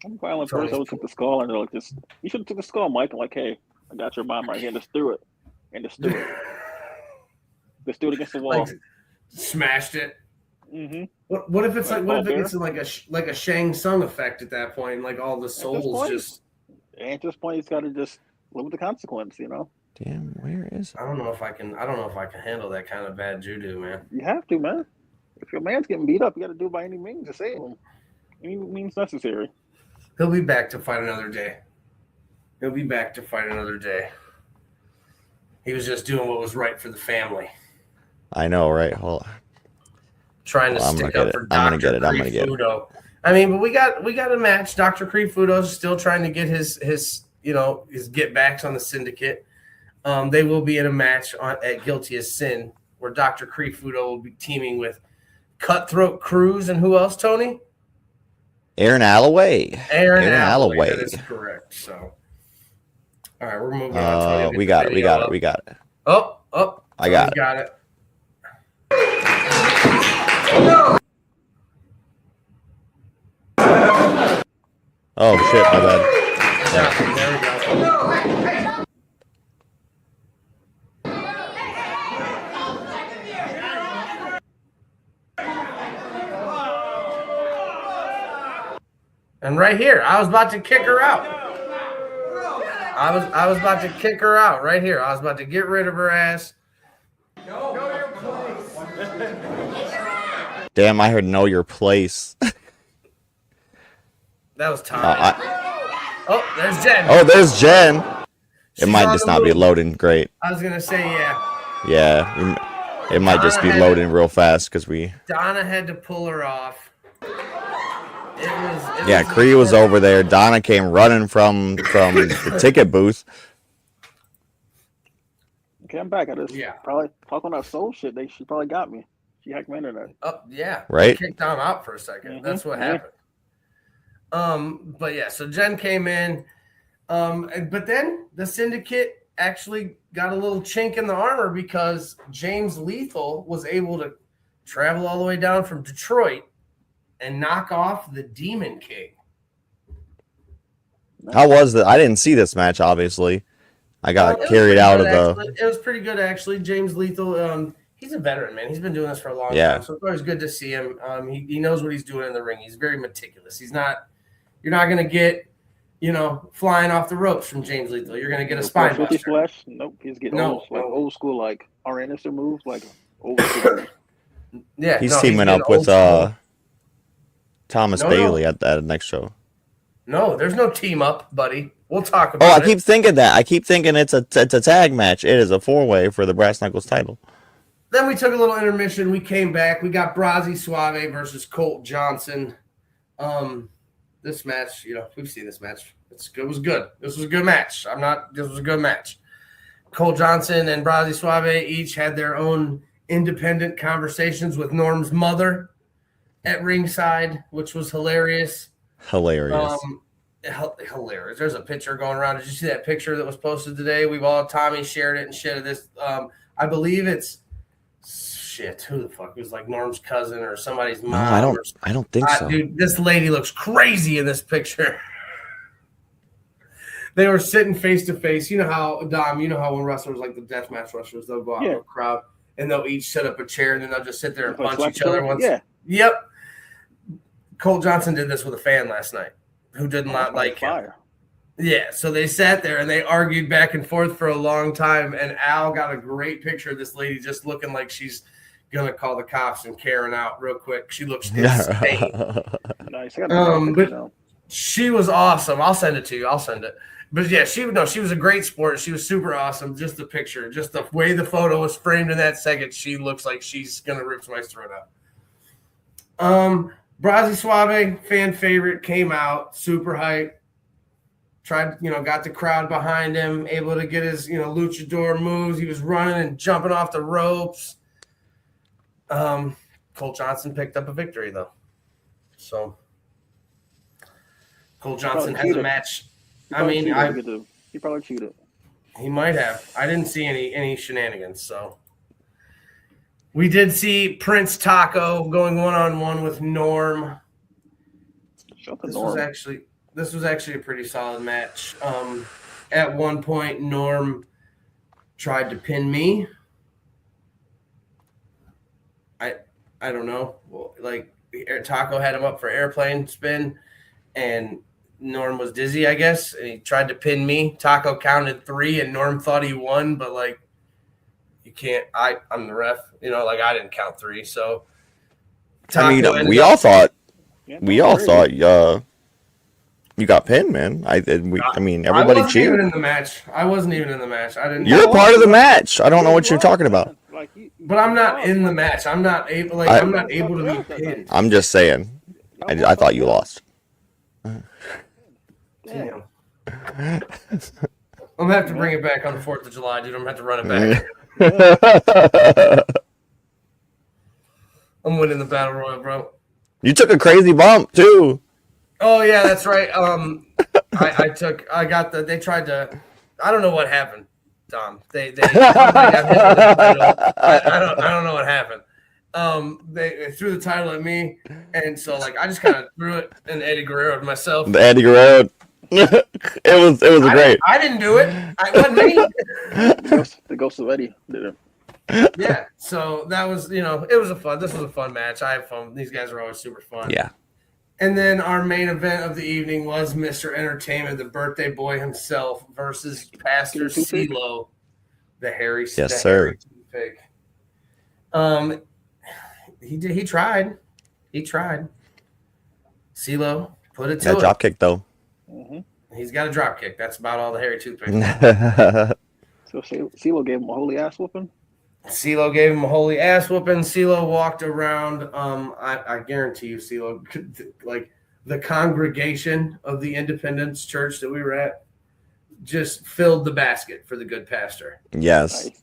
I'm a violent person. I would took the skull and they're like, "This, you should have took the skull, Mike." And like, "Hey, I got your mom right here. Just threw it, and just threw it. Just threw it against the wall. Like, smashed it." Mm-hmm. What if it's what if it gets like a Shang Tsung effect at that point? Like all the souls just. At this point, he's got to just live with the consequence, you know. Damn, where is it? I don't know if I can handle that kind of bad judo, man. You have to, man. If your man's getting beat up, you got to do it by any means to save him. Any means necessary. He'll be back to fight another day. He was just doing what was right for the family. I know, right? Hold on. Trying to stick up for Dr. I'm gonna get it. I mean, but we got a match. Dr. Creed Fudo's still trying to get his get backs on the syndicate. They will be in a match at Guilty as Sin, where Dr. Creed Fudo will be teaming with Cutthroat Cruz and who else, Tony? Aaron Alloway. Aaron Alloway. That is correct. So, all right, we're moving on. We got it. Oh, I got it. Got it. Oh shit, my bad. Yeah, there we go. And right here, I was about to kick her out. I was about to kick her out right here. I was about to get rid of her ass. Damn, I heard "Know Your Place." That was time. There's Jen. Oh, there's Jen. It might just not be loading great. I was gonna say yeah. Yeah, it might just be loading real fast because Donna had to pull her off. Cree was over there. Donna came running from the ticket booth. Okay, I'm back. I just probably talk on that soul shit. She probably got me. She hacked my internet. Oh yeah, right. Kicked Donna out for a second. Mm-hmm. That's what happened. But yeah, so Jen came in, but then the syndicate actually got a little chink in the armor because James Lethal was able to travel all the way down from Detroit and knock off the Demon King. How was that? I didn't see this match, obviously. I got carried out of the... It was pretty good, actually. James Lethal, he's a veteran, man. He's been doing this for a long time, so it's always good to see him. He knows what he's doing in the ring. He's very meticulous. He's not... You're not going to get, flying off the ropes from James Lethal. You're going to get a spine buster. Flash? Nope. He's getting old school, like our innocent moves, like old school. Yeah, he's teaming up with Thomas Bailey at that next show. No, there's no team up, buddy. We'll talk Oh, about I keep thinking that. I keep thinking it's a tag match. It is a 4-way for the Brass Knuckles title. Then we took a little intermission. We came back. We got Brazzy Suave versus Colt Johnson. This match, we've seen this match. It was good. This was a good match. This was a good match. Colt Johnson and Brazzy Suave each had their own independent conversations with Norm's mother at ringside, which was hilarious. Hilarious. Hilarious. There's a picture going around. Did you see that picture that was posted today? Tommy shared it and shit of this. I believe it's who the fuck? It was like Norm's cousin or somebody's mom. No, I don't think so. Dude, this lady looks crazy in this picture. They were sitting face to face. You know how, Dom, when wrestlers, like the deathmatch wrestlers, they'll go out in a crowd and they'll each set up a chair and then they'll just sit there and punch each other once. Yeah. Yep. Colt Johnson did this with a fan last night who did not like him. Yeah, so they sat there and they argued back and forth for a long time, and Al got a great picture of this lady just looking like she's going to call the cops and Karen out real quick. She looks insane. Nice. But she was awesome. I'll send it to you. I'll send it. But yeah, she was a great sport. She was super awesome. Just the picture, just the way the photo was framed in that second, she looks like she's going to rip somebody's throat out. Brazzy Suave, fan favorite, came out, super hype. Got the crowd behind him, able to get his, luchador moves. He was running and jumping off the ropes. Colt Johnson picked up a victory, though. So, Colt Johnson has a match. He probably cheated. He might have. I didn't see any shenanigans, so. We did see Prince Taco going one-on-one with Norm. This was actually a pretty solid match. At one point, Norm tried to pin me. I don't know. Well, Taco had him up for airplane spin, and Norm was dizzy, I guess, and he tried to pin me. Taco counted 3, and Norm thought he won, but you can't. I'm the ref. I didn't count 3, so. Taco we all thought you got pinned, man. Everybody cheered. I wasn't even in the match. I didn't. You're a part of the match. I don't know what you're talking about. But I'm not in the match. I'm not able. I'm not able to be pinned. I'm just saying. I thought you lost. Damn. I'm gonna have to bring it back on the 4th of July, dude. I'm gonna have to run it back. I'm winning the battle royal, bro. You took a crazy bump too. Oh yeah, that's right. They tried to. I don't know what happened, Tom. They got hit with the title. I don't know what happened. They threw the title at me, and so I just kind of threw it and Eddie Guerrero myself. The Eddie Guerrero. it was great. I didn't do it. It wasn't me. The ghost of Eddie did it. Yeah. So that was this was a fun match. I had fun. These guys are always super fun. Yeah. And then our main event of the evening was Mr. Entertainment, the birthday boy himself, versus Pastor CeeLo, the hairy. Yes, sir. Pig. He tried. CeeLo put it to that it. drop kick though. Mm-hmm. He's got a drop kick. That's about all the hairy toothpick. So CeeLo gave him a holy ass whooping. CeeLo gave him a holy ass whooping. CeeLo walked around. I guarantee you, CeeLo, the congregation of the Independence Church that we were at, just filled the basket for the good pastor. Yes. Nice.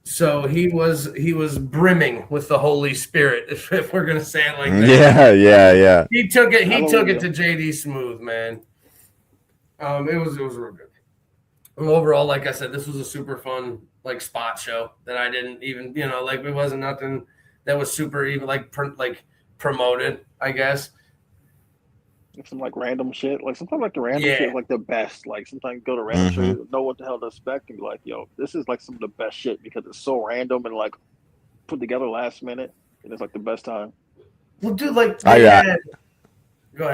So he was brimming with the Holy Spirit, if we're gonna say it like that. Yeah. He took it to JD Smooth, man. It was real good. And overall, like I said, this was a super fun spot show that I didn't even it wasn't nothing that was super even promoted, I guess. Some random shit. Sometimes the random shit is the best. Sometimes you go to random shit, you know what the hell to expect, and be like, yo, this is some of the best shit because it's so random and put together last minute, and it's the best time. Well, dude, go ahead,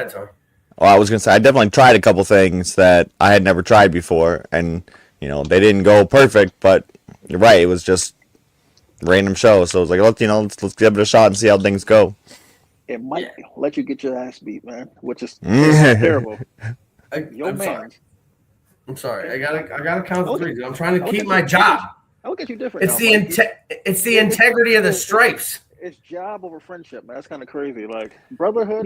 Tom. Well, I was gonna say I definitely tried a couple things that I had never tried before, and they didn't go perfect, but you're right, it was just random show. So it was let's give it a shot and see how things go. It might let you get your ass beat, man, which is terrible. I'm man. I'm sorry. I gotta count to three. Dude. I'm trying to I'll keep get my you- job. I'll get you different. It's now, it's the integrity of the it's- stripes. It's job over friendship, man. That's kind of crazy. Like brotherhood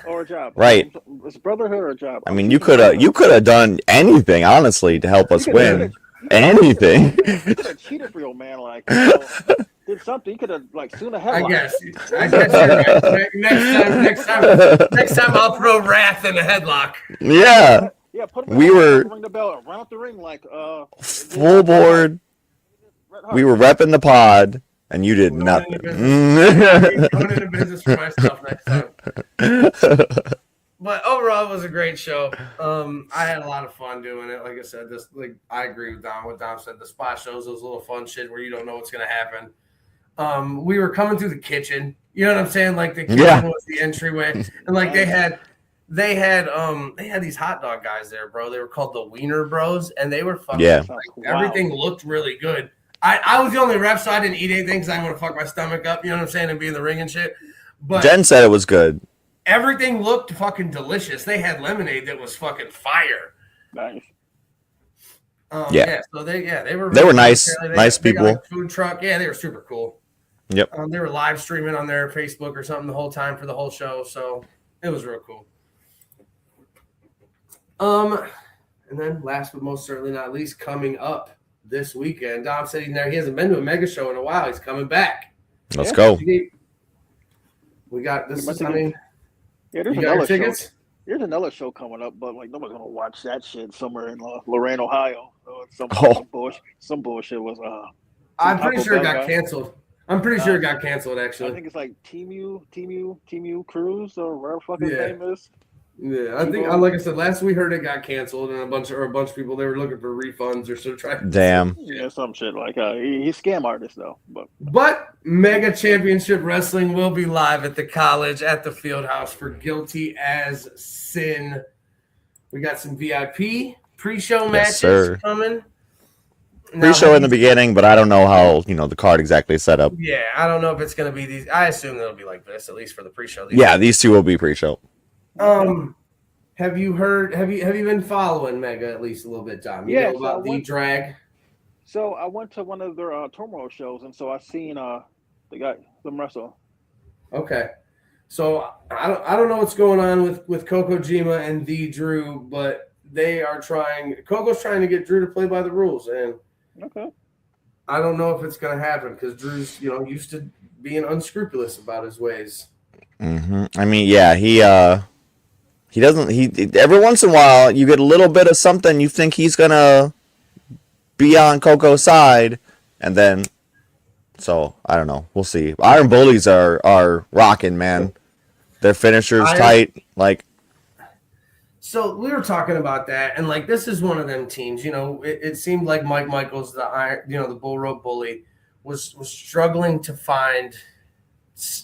or a job. Right. It's brotherhood or a job. I mean, you could have done anything, honestly, to help us win. Anything. You could have cheated for your man, like did something. You could have like soon a headlock. I guess you're right. Next time I'll throw Wrath in a headlock. Yeah. Yeah, put him We were ring the bell, run up the ring like full board. We were repping the pod, and you did nothing. Going into business for myself next time. But overall, it was a great show. I had a lot of fun doing it. Like I said, I agree with Dom. What Dom said, the spot shows, those little fun shit where you don't know what's gonna happen. We were coming through the kitchen. You know what I'm saying? Like the kitchen was the entryway, and like they had these hot dog guys there, bro. They were called the Wiener Bros, and they were fucking. Yeah. Everything looked really good. I was the only ref, so I didn't eat anything because I didn't want to fuck my stomach up. You know what I'm saying? And be in the ring and shit. But Jen said it was good. everything looked fucking delicious. They had lemonade that was fucking fire. Nice. Yeah. So they were nice, nice they people. got a food truck. Yeah, they were super cool. Yep. They were live streaming on their Facebook or something the whole time for the whole show. So it was real cool. And then last but most certainly not least, coming up this weekend, Dom said he hasn't been to a mega show in a while. He's coming back. Let's go. We got this. there's another tickets. Show. There's another show coming up, but like nobody's gonna watch that shit somewhere in Lorain, Ohio. Some bullshit was. I'm pretty sure it got canceled. I'm pretty sure it got canceled. Actually, I think it's like Team Cruise or whatever fucking name is. Yeah, I think, like I said, last we heard it got canceled, and a bunch of people they were looking for refunds or so trying. Damn. Yeah, some shit like he's scam artist though, but Mega Championship Wrestling will be live at the college at the Fieldhouse for Guilty as Sin. We got some VIP pre-show matches coming. Pre-show in the beginning, but I don't know how the card exactly is set up. Yeah, I don't know if it's gonna be these. I assume it'll be like this, at least for the pre-show. These two will be pre-show. Have you been following Mega at least a little bit, Tom? You know about the drag? So I went to one of their turmoil shows, and so I seen they got them wrestle. Okay, so I don't know what's going on with Kokojima and the Drew, but Coco's trying to get Drew to play by the rules, and I don't know if it's gonna happen because Drew's used to being unscrupulous about his ways. Mm-hmm. I mean, he doesn't. He every once in a while you get a little bit of something. You think he's gonna be on Coco's side, and then I don't know. We'll see. Iron Bullies are rocking, man. Their finishers tight. So we were talking about that, and this is one of them teams. It seemed like Mike Michaels, the Bull Rope Bully, was struggling to find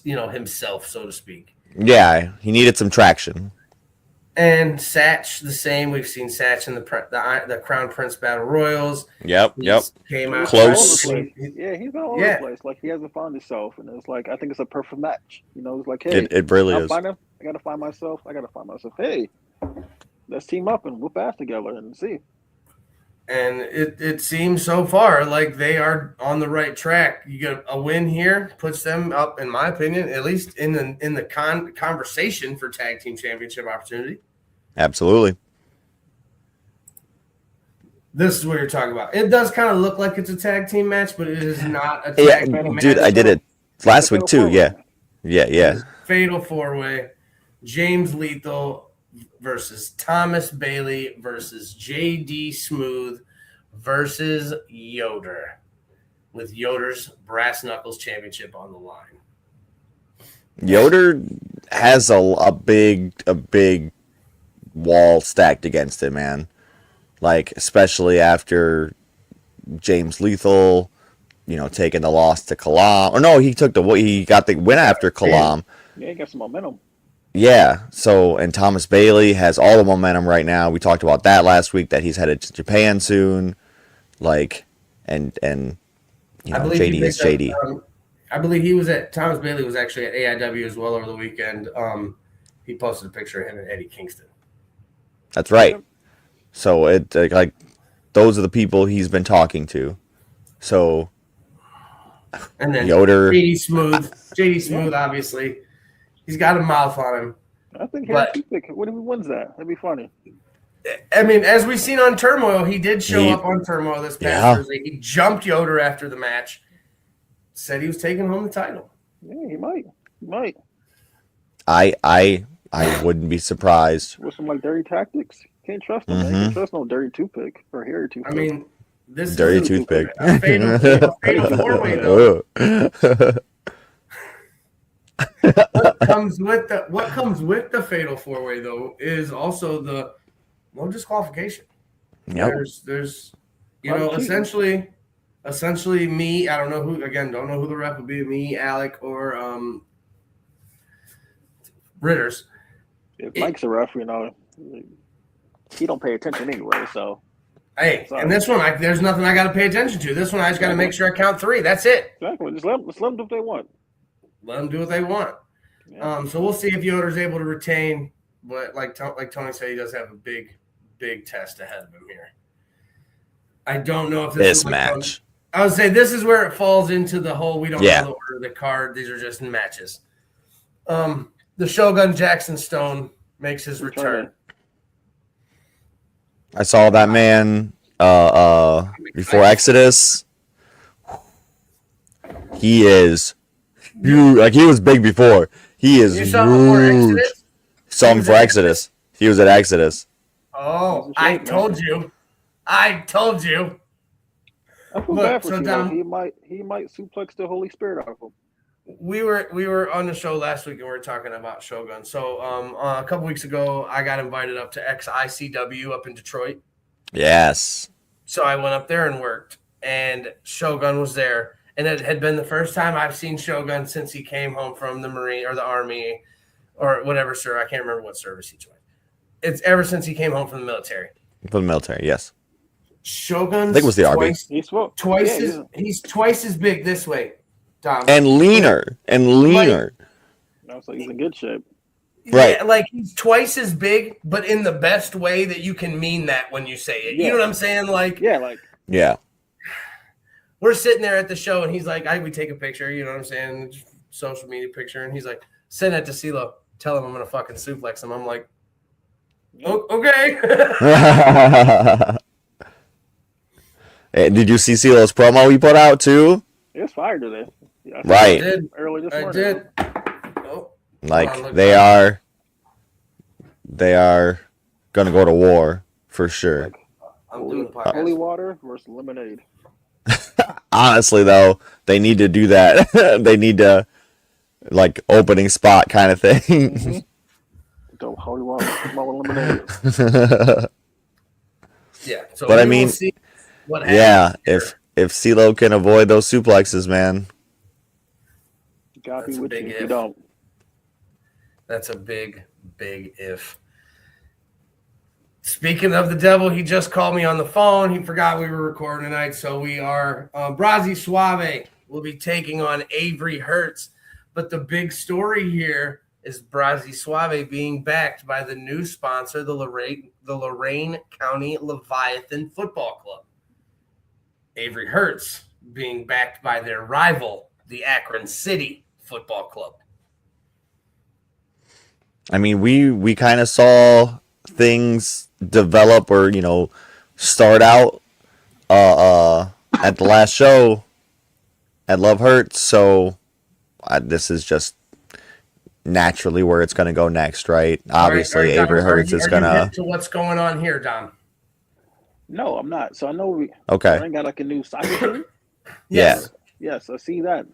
himself, so to speak. Yeah, he needed some traction. And Satch the same. We've seen Satch in the Crown Prince Battle Royals. Yep. Came out close. Yeah, he's all over the place. Like he hasn't found himself, and it's like I think it's a perfect match. It's like, hey, it really is. I gotta find myself. Hey, let's team up and whoop ass together and see. And it seems so far like they are on the right track. You get a win here, puts them up, in my opinion, at least in the conversation for tag team championship opportunity. Absolutely. This is what you're talking about. It does kind of look like it's a tag team match, but it is not a tag team match. Dude, I did it last week too. Yeah. Fatal 4-way. James Lethal versus Thomas Bailey versus JD Smooth versus Yoder, with Yoder's Brass Knuckles Championship on the line. Yoder has a big wall stacked against him, man. Especially after James Lethal, taking the loss to Kalam. Or no, he got the win after Kalam. Yeah, he got some momentum. Yeah, and Thomas Bailey has all the momentum right now. We talked about that last week, that he's headed to Japan soon. And JD is JD. I believe Thomas Bailey was actually at AIW as well over the weekend. He posted a picture of him and Eddie Kingston. That's right. So it like those are the people he's been talking to. So And then Yoder, JD Smooth, obviously, he's got a mouth on him. I think But- what if he wins that? That'd be funny. I mean, as we've seen on Turmoil, he did show up on Turmoil this past Thursday. He jumped Yoder after the match, said he was taking home the title. Yeah, he might. He might. I wouldn't be surprised. With some like dirty tactics. Can't trust him, man. Can't trust no dirty toothpick or hairy toothpick. I mean, this Dirty is toothpick. a fatal four-way, though. What comes with the fatal four-way, though, is also the no disqualification. Yep. There's essentially me. I don't know who the ref would be. Me, Alec, or Ritters. If Mike's a ref, he don't pay attention anyway. So hey, and this one, there's nothing I got to pay attention to. This one, I just got to make sure I count 3. That's it. Exactly. Just let them do what they want. Let them do what they want. Yeah. So we'll see if Yoder's able to retain. But like Tony said, he does have a big test ahead of him here. I don't know if this match. I would say this is where it falls into the whole we don't know the order of the card. These are just matches. The Shogun Jackson Stone makes his return. I saw that man before Exodus. He is huge. Like he was big before. He is huge. Saw him before Exodus. He was at Exodus. Oh, I told you. I feel bad for you. He might suplex the Holy Spirit out of him. We were on the show last week and we were talking about Shogun. So a couple weeks ago, I got invited up to XICW up in Detroit. Yes. So I went up there and worked, and Shogun was there. And it had been the first time I've seen Shogun since he came home from the Marine or the Army or whatever, sir. I can't remember what service he joined. It's ever since he came home from the military. From the military, yes. Shogun's I think it was the Army. He's twice as big this way, Dom. And leaner. So he's in good shape. Right. Yeah, like he's twice as big, but in the best way that you can mean that when you say it. You know what I'm saying? Yeah. We're sitting there at the show, and he's like, we take a picture, you know what I'm saying? Social media picture. And he's like, send that to CeeLo. Tell him I'm going to fucking suplex him. I'm like, okay. Did you see CeeLo's promo he put out, too? It's fire today. Yeah, right. Early this morning. I did. Oh. Like, they are going to go to war, for sure. Holy water versus lemonade. Honestly, though, they need to do that. They need to, like, opening spot kind of thing. Don't holy water, lemonade. Yeah. So but I mean, what happens if CeeLo can avoid those suplexes, man. Gotta be with you if you don't. That's a big if. Speaking of the devil, he just called me on the phone. He forgot we were recording tonight, so we are. Brazzi Suave will be taking on Avery Hertz. But the big story here is Brazzi Suave being backed by the new sponsor, the Lorain County Leviathan Football Club. Avery Hertz being backed by their rival, the Akron City Football Club. I mean, we kind of saw things develop or, start out at the last show at Love Hurts. So this is just naturally where it's going to go next, right? Obviously, Avery Hertz is going to. To what's going on here, Dom? No, I'm not. So I know we got like a new soccer team. Yes. Yes, I see that.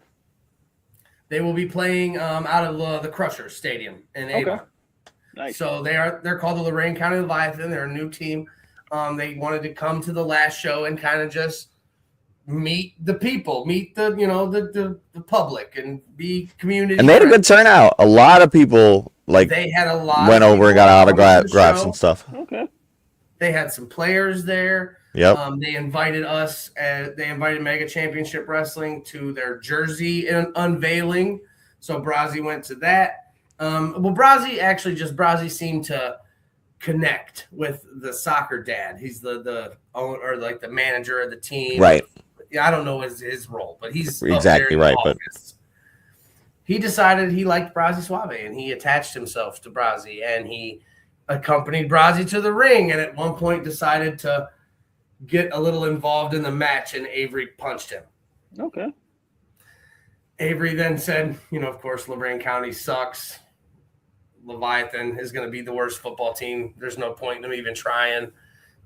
They will be playing out of the Crusher Stadium in Avon. Okay. Nice. So they're called the Lorain County Leviathan. They're a new team. They wanted to come to the last show and kind of just meet the people, meet the public, and be community. And they had a good turnout. A lot of people they had a lot. Went over and got autographs and stuff. Okay. They had some players there. Yep. They invited us. They invited Mega Championship Wrestling to their jersey unveiling. So Brazzi went to that. Brazzi seemed to connect with the soccer dad. He's the owner or like the manager of the team. Right. Yeah, I don't know his role, but he's exactly right. But he decided he liked Brazzi Suave, and he attached himself to Brazzi, and he accompanied Brazzi to the ring, and at one point decided to get a little involved in the match, and Avery punched him. Okay. Avery then said, of course, Lorain County sucks. Leviathan is going to be the worst football team. There's no point in them even trying.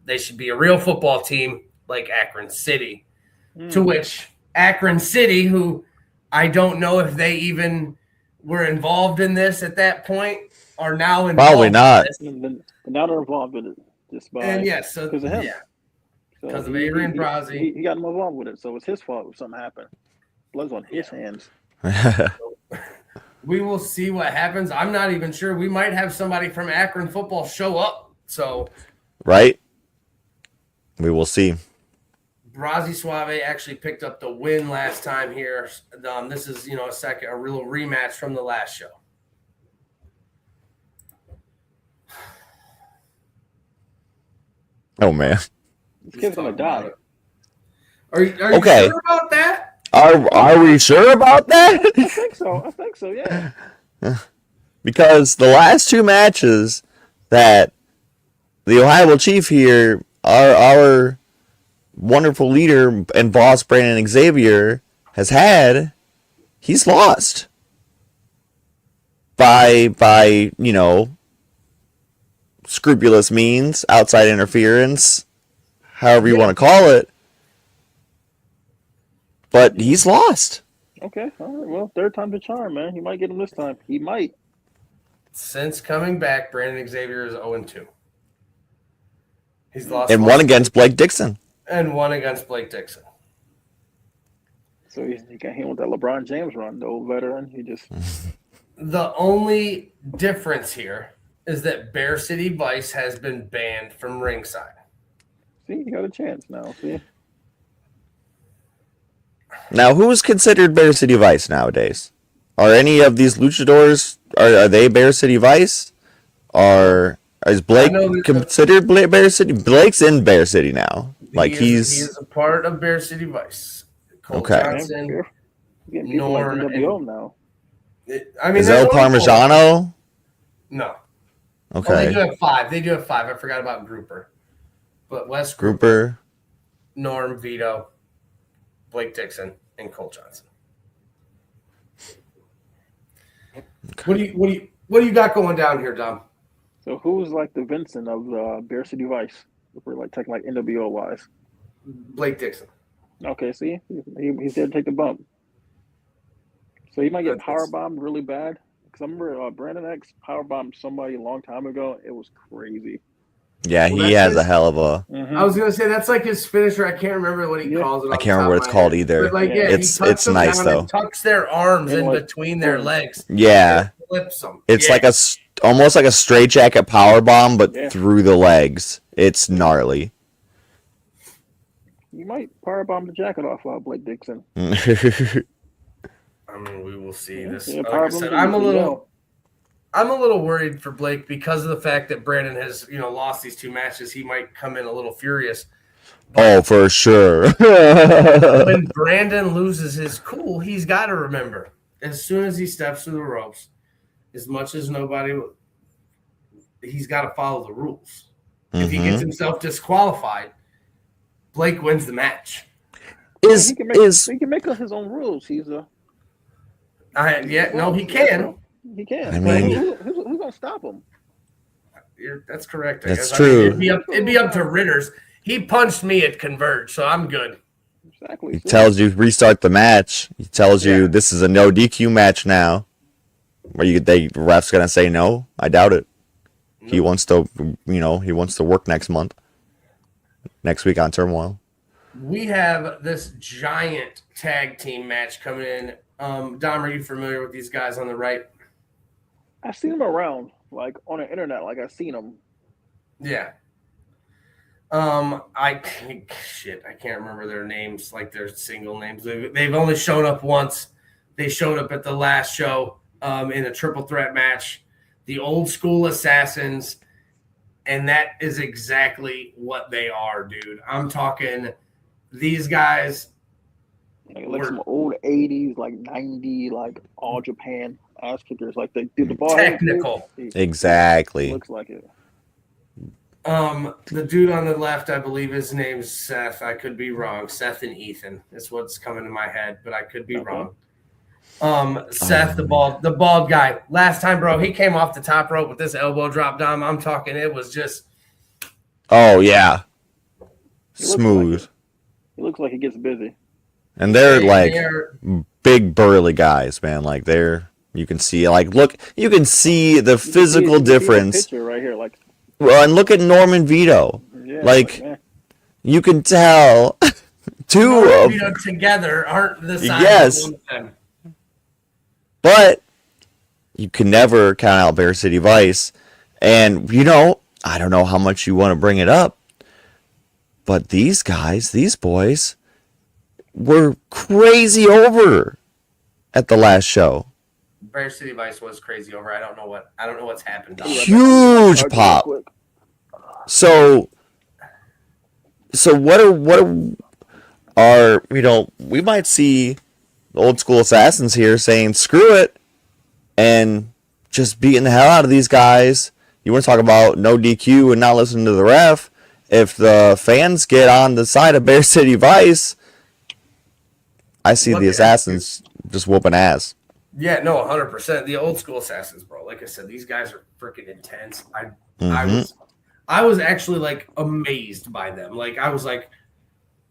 They should be a real football team like Akron City. To which Akron City, who I don't know if they even were involved in this at that point, are now involved. Probably not. Now they're involved with it. Just by, and yes, so because of him. Yeah. So because of Avery and Brazzi. He got him involved with it, so it's his fault if something happened. Blood's on his hands. We will see what happens. I'm not even sure. We might have somebody from Akron football show up. So, right? We will see. Brazzi Suave actually picked up the win last time here. This is, a real rematch from the last show. Oh man, this kid's gonna die. Are you okay. Sure about that? Are we sure about that? I think so. Yeah. Because the last two matches that the Ohio Chief here, our wonderful leader and boss Brandon Xavier has had, he's lost by scrupulous means, outside interference, however you want to call it. But he's lost. Okay, all right. Well, third time's a charm, man. He might get him this time. He might. Since coming back, Brandon Xavier is 0-2. He's lost and one against Blake Dixon. And one against Blake Dixon. So he got him with that LeBron James run, the old veteran. He just. The only difference here is that Bear City Vice has been banned from ringside. See, you got a chance now. See. Now, who is considered Bear City Vice nowadays? Are any of these luchadors, are they Bear City Vice? Is Blake considered Bear City? Blake's in Bear City now. He is a part of Bear City Vice. Cole Johnson, Norm, now. Is El Parmigiano? No. Okay. Oh, they do have five. I forgot about Grouper. But Wes Grouper, Norm, Vito, Blake Dixon, and Cole Johnson. Okay. What do you got going down here, Dom? So who's like the Vincent of Bear City Vice? If we're taking NWO wise. Blake Dixon. Okay, see, he's there to take the bump. So he might get powerbombed really bad. Because I remember Brandon X powerbombed somebody a long time ago. It was crazy. Yeah, he has a hell of a. Mm-hmm. I was gonna say that's like his finisher. I can't remember what he calls it. I can't remember what it's called either. But it's nice though. Tucks their arms in between their legs. Yeah, flips them. It's like almost like a straight jacket power bomb, but through the legs. It's gnarly. You might powerbomb the jacket off Blake Dixon. I mean, we will see this. Like I said, I'm a little worried for Blake because of the fact that Brandon has, lost these two matches. He might come in a little furious. But for sure. When Brandon loses his cool, he's got to remember, as soon as he steps through the ropes, as much as nobody, he's got to follow the rules. If he gets himself disqualified, Blake wins the match. He can make up his own rules. He's a. He can. He can. I mean, who's gonna stop him? That's correct. That's true. It'd be up to Ritters. He punched me at Converge, so I'm good. Exactly. He tells you restart the match. He tells you this is a no DQ match now. Are the ref's gonna say no? I doubt it. Nope. He wants to work next week on Turmoil. We have this giant tag team match coming in. Dom, are you familiar with these guys on the right? I've seen them around, on the internet. I've seen them. Yeah. I can't remember their names, their single names. They've only shown up once. They showed up at the last show in a triple threat match. The Old School Assassins, And that is exactly what they are, dude. I'm talking these guys. Like some old 80s, like 90, like all Japan ass kickers. Like they do the ball technical. Exactly. Looks like it. The dude on the left, I believe his name's Seth. I could be wrong. Seth and Ethan is what's coming to my head, but I could be wrong. Seth, the bald guy. Last time, bro, he came off the top rope with this elbow drop down. I'm talking, it was just. Oh yeah, smooth. He looks like he gets busy. And they're big burly guys, man. Like you can see the physical difference. See picture right here, like. Well, and look at Norman Vito. Yeah, you can tell two of Vito together aren't the size. Yes, of them. But you can never count out Bear City Vice. And I don't know how much you want to bring it up, but these boys were crazy over at the last show. Bear City Vice was crazy over. I don't know what's happened. Huge pop. So what are we might see the old school assassins here saying screw it and just beating the hell out of these guys. You want to talk about no DQ and not listening to the ref? If the fans get on the side of Bear City Vice, I see the assassins just whooping ass. Yeah, no, 100%. The old school assassins, bro. Like I said, these guys are freaking intense. I was actually like amazed by them. Like I was like,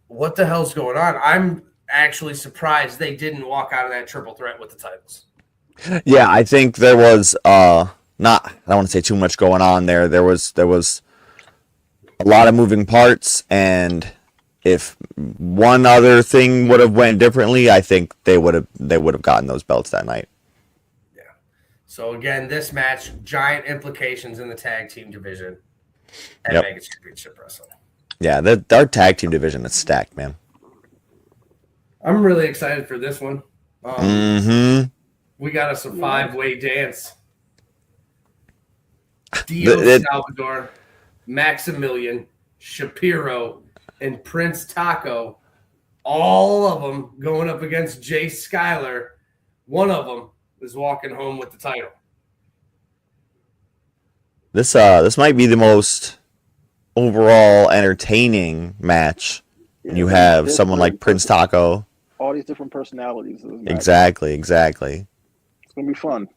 what the hell's going on? I'm actually surprised they didn't walk out of that triple threat with the titles. Yeah, I think there was I don't want to say too much going on there. There was a lot of moving parts, and if one other thing would have went differently, I think they would have gotten those belts that night. Yeah. So again, this match, giant implications in the tag team division at Mega Championship Wrestling. Yeah, our tag team division is stacked, man. I'm really excited for this one. We got us a 5-way dance. Dio Salvador, Maximilian, Shapiro, and Prince Taco, all of them going up against Jace Schuyler. One of them is walking home with the title. This might be the most overall entertaining match. And you have someone like Prince Taco. All these different personalities. Exactly. It's gonna be fun.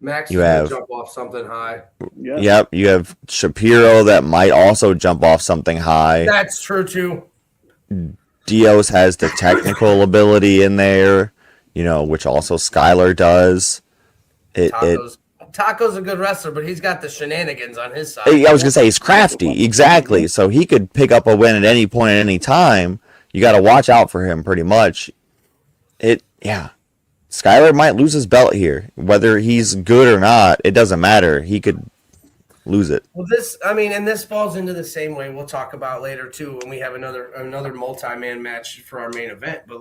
Max will jump off something high. Yeah. Yep, you have Shapiro that might also jump off something high. That's true too. Dios has the technical ability in there, which also Schuyler does. Taco's a good wrestler, but he's got the shenanigans on his side. I was gonna say he's crafty, exactly. So he could pick up a win at any point, at any time. You got to watch out for him, pretty much. Schuyler might lose his belt here, whether he's good or not. It doesn't matter. He could lose it. Well, this falls into the same way we'll talk about later too when we have another multi-man match for our main event. But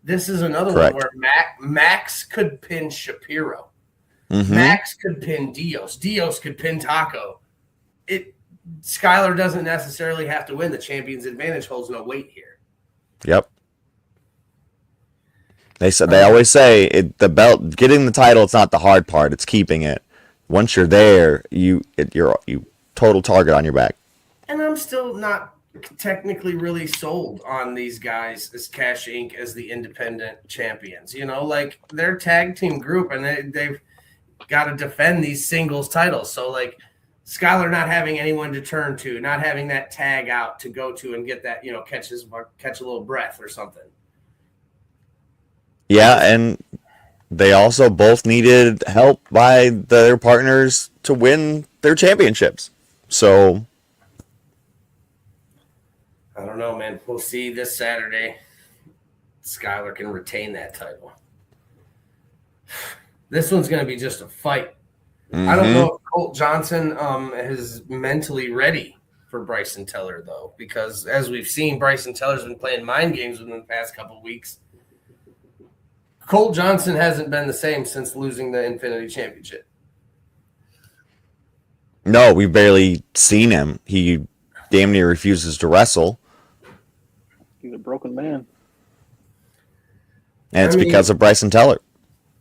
this is another one where Max could pin Shapiro. Max could pin Dios. Dios could pin Taco. Schuyler doesn't necessarily have to win. The champion's advantage holds no weight here. Yep. They always say the belt, getting the title, it's not the hard part. It's keeping it. Once you're there, you're total target on your back. And I'm still not technically really sold on these guys as Cash Inc. as the independent champions. They're tag team group, and they've got to defend these singles titles. So Schuyler not having anyone to turn to, not having that tag out to go to and get that, catch a little breath or something. Yeah, and they also both needed help by their partners to win their championships. So I don't know, man. We'll see this Saturday. Schuyler can retain that title. This one's going to be just a fight. I don't know if Colt Johnson is mentally ready for Bryson Tiller, though, because as we've seen, Bryson Tiller's been playing mind games within the past couple of weeks. Colt Johnson hasn't been the same since losing the Infinity Championship. No, we've barely seen him. He damn near refuses to wrestle. He's a broken man. And it's because of Bryson Tiller.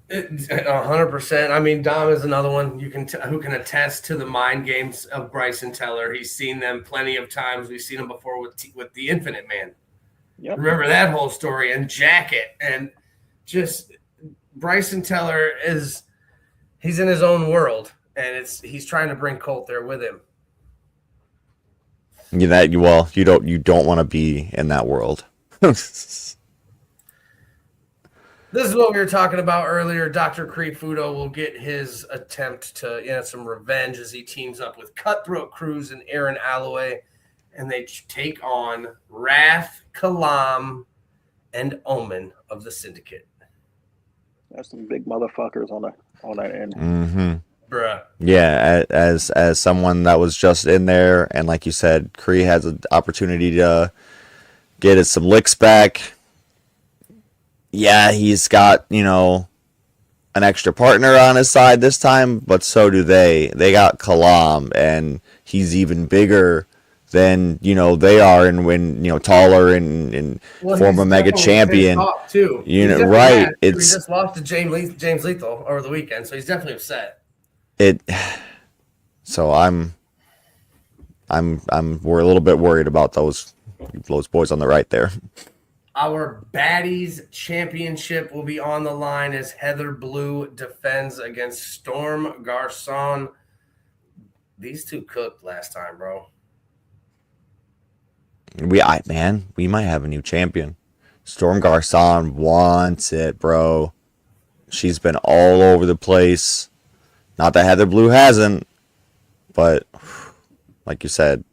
100%. I mean, Dom is another one who can attest to the mind games of Bryson Tiller. He's seen them plenty of times. We've seen him before with the Infinite Man. Yep. Remember that whole story and Jacket, and just Bryson Tiller he's in his own world, and he's trying to bring Colt there with him. You don't want to be in that world. This is what we were talking about earlier. Dr. Creefudo will get his attempt to some revenge as he teams up with Cutthroat Cruz and Aaron Alloway, and they take on Wrath, Kalam, and Omen of the Syndicate. That's some big motherfuckers on that end. Mm-hmm. Bruh. Yeah, as someone that was just in there, and like you said, Cree has an opportunity to get some licks back. Yeah, he's got, an extra partner on his side this time, but so do they. They got Kalam, and he's even bigger than, they are, and when, taller and former mega champion. Too. Right. He just lost to James Lethal over the weekend, so he's definitely upset. So we're a little bit worried about those boys on the right there. Our Baddies Championship will be on the line as Heather Blue defends against Storm Garcon. These two cooked last time, bro. We might have a new champion. Storm Garcon wants it, bro. She's been all over the place. Not that Heather Blue hasn't, but like you said,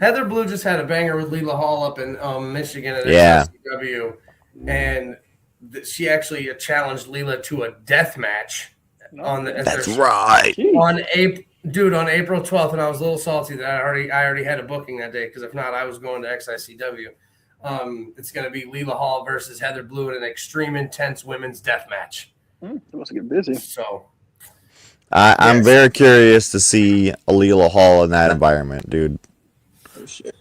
Heather Blue just had a banger with Leela Hall up in Michigan at SCW, and she actually challenged Leela to a death match. That's right. On April 12th, and I was a little salty that I already had a booking that day, because if not, I was going to XICW. It's going to be Leela Hall versus Heather Blue in an extreme intense women's death match. It must get busy. So, I'm very curious to see Leela Hall in that environment, dude. Oh, shit.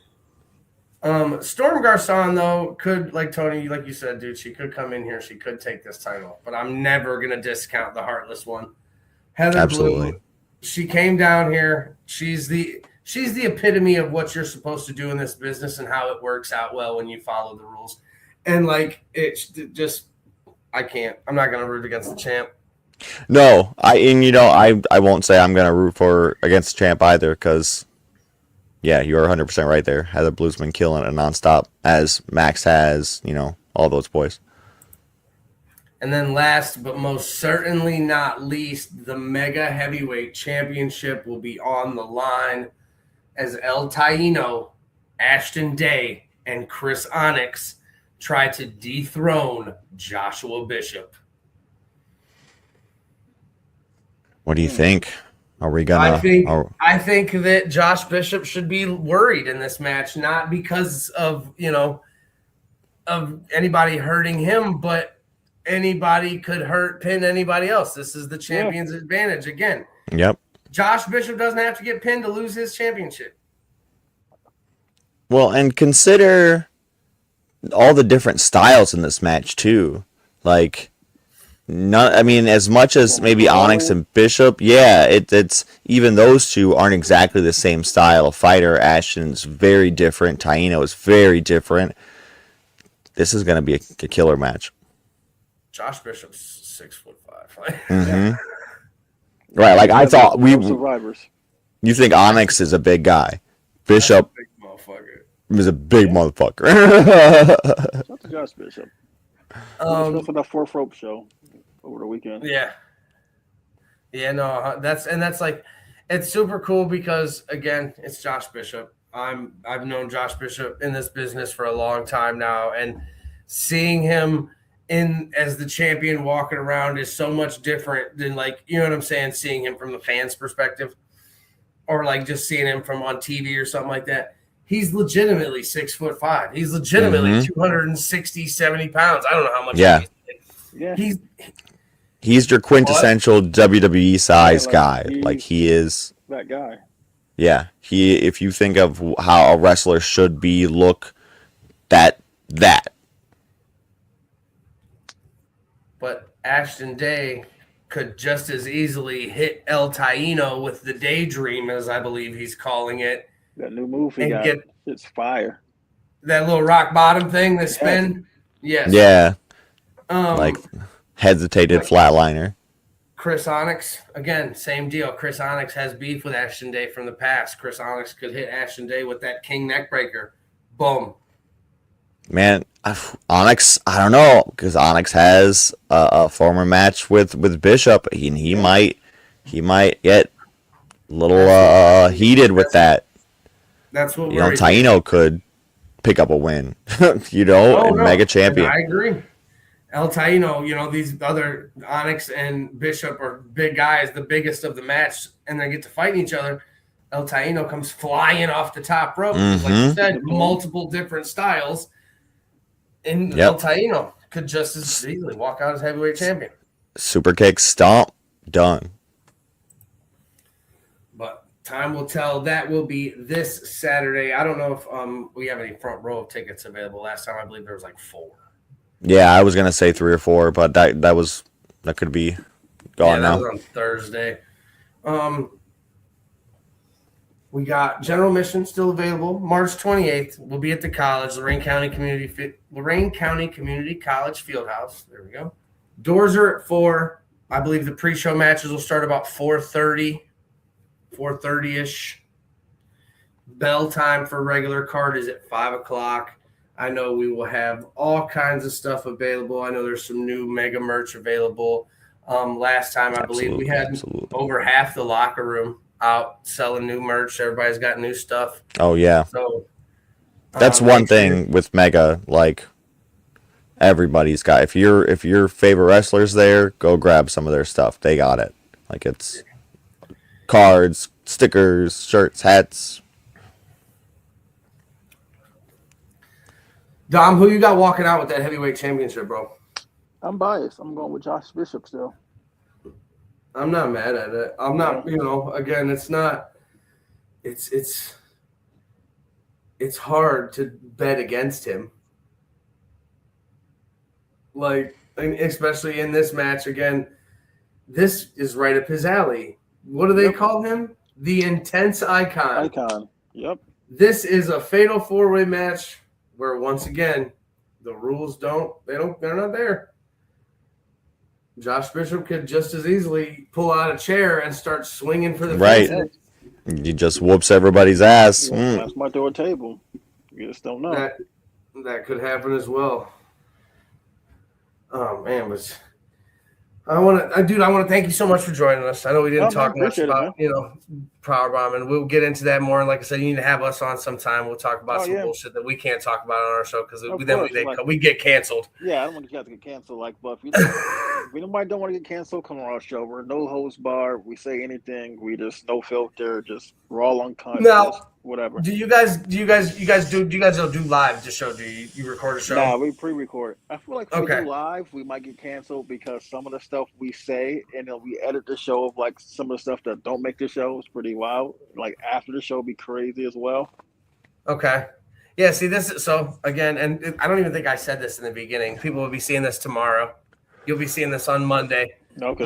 Storm Garcon, though, could, like Tony, like you said, dude, she could come in here. She could take this title, but I'm never going to discount the Heartless one. Heather Absolutely. Blue, she came down here. She's the epitome of what you're supposed to do in this business and how it works out well when you follow the rules. And, like, it's just, I can't. I'm not going to root against the champ. No, I won't say I'm going to root against the champ either, because yeah, you're 100% right there. Heather Blue's been killing it nonstop, as Max has, all those boys. And then last but most certainly not least, the Mega Heavyweight Championship will be on the line as El Taino, Ashton Day, and Chris Onyx try to dethrone Joshua Bishop. What do you think? Are we gonna? I think that Josh Bishop should be worried in this match, not because of of anybody hurting him, but anybody could pin anybody else. This is the champion's advantage again. Yep. Josh Bishop doesn't have to get pinned to lose his championship. Well, and consider all the different styles in this match too. Like, as much as maybe Onyx and Bishop, it's even those two aren't exactly the same style of fighter. Ashton's very different. Taino is very different. This is going to be a killer match. Josh Bishop's 6'5". Mm-hmm. Right, like I thought survivors. You think Onyx is a big guy? Bishop is a big motherfucker. Shout out to Josh Bishop. For the Fourth Rope show over the weekend. That's like, it's super cool because again, it's Josh Bishop. I've known Josh Bishop in this business for a long time now, and seeing him as the champion walking around is so much different than, like, you know what I'm saying, seeing him from the fans' perspective, or like just seeing him from on TV or something like that. He's legitimately 6'5". He's legitimately 260, 70 pounds. I don't know how much. Yeah. He's your quintessential WWE size guy. Like he is that guy. Yeah, if you think of how a wrestler should be, look that. But Ashton Day could just as easily hit El Taino with the Daydream, as I believe he's calling it. That new move he got, it's fire. That little rock bottom thing, the spin. Yes. Yeah. Like hesitated flatliner. Chris Onyx, again, same deal. Chris Onyx has beef with Ashton Day from the past. Chris Onyx could hit Ashton Day with that King neckbreaker. Boom. Man, Onyx, I don't know, because Onyx has a former match with Bishop. He might get a little heated with that. That's what Taino could pick up a win, mega champion. I agree. El Taino, these other Onyx and Bishop are big guys, the biggest of the match, and they get to fighting each other. El Taino comes flying off the top rope. Like you said, multiple different styles. And El Taino could just as easily walk out as heavyweight champion. Super kick, stomp, done. But time will tell. That will be this Saturday. I don't know if we have any front row tickets available. Last time I believe there was like 4. Yeah, I was gonna say 3 or 4, but that could be gone now. That was on Thursday. We got general admission still available. March 28th, we'll be at the college, Lorain County Community College Fieldhouse. There we go. Doors are at 4. I believe the pre-show matches will start about 4:30-ish. Bell time for regular card is at 5 o'clock. I know we will have all kinds of stuff available. I know there's some new mega merch available. Last time, I believe we had over half the locker room out selling new merch. Everybody's got new stuff. Oh yeah. So that's one thing with Mega. Like everybody's got. If your favorite wrestler's there, go grab some of their stuff. They got it. Like it's cards, stickers, shirts, hats. Dom, who you got walking out with that heavyweight championship, bro? I'm biased. I'm going with Josh Bishop still. I'm not mad at it. I'm not, again, it's not, it's hard to bet against him. Like, especially in this match, again, this is right up his alley. What do they call him? The Intense Icon. Yep. This is a fatal 4-way match where, once again, the rules they're not there. Josh Bishop could just as easily pull out a chair and start swinging for the fences. He just whoops everybody's ass. That's my door table. You just don't know. That could happen as well. Oh man, I want to thank you so much for joining us. I know we didn't talk much about Powerbomb, and we'll get into that more. And like I said, you need to have us on sometime. We'll talk about bullshit that we can't talk about on our show because we get canceled. Yeah, I don't want you guys to get canceled. But if anybody don't want to get canceled, come on our show. We're no host bar. We say anything. We just no filter. Just raw uncut. Now, whatever. Do you guys do live the show? Do you record a show? Nah, we pre-record. I feel like if we do live, we might get canceled because some of the stuff we say and then we edit the show of like some of the stuff that don't make the show is pretty wild. Like after the show be crazy as well. Okay. Yeah, see this is so again, and I don't even think I said this in the beginning. People will be seeing this tomorrow. You'll be seeing this on Monday. Okay.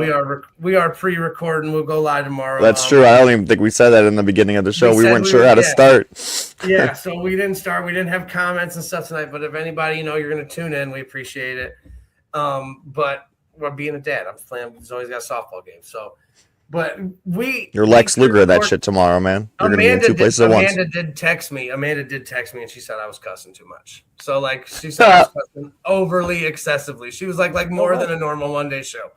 We are pre-recording. We'll go live tomorrow. That's true. I don't even think we said that in the beginning of the show. We weren't sure how to start. Yeah, so we didn't start. We didn't have comments and stuff tonight. But if anybody you're going to tune in, we appreciate it. But we're being a dad. I'm playing. He's always got softball games. So, but you're Lex Luger of that shit tomorrow, man. You're going to be in 2 places at once. Amanda did text me, and she said I was cussing too much. So like she said I was cussing overly excessively. She was like more than a normal Monday show.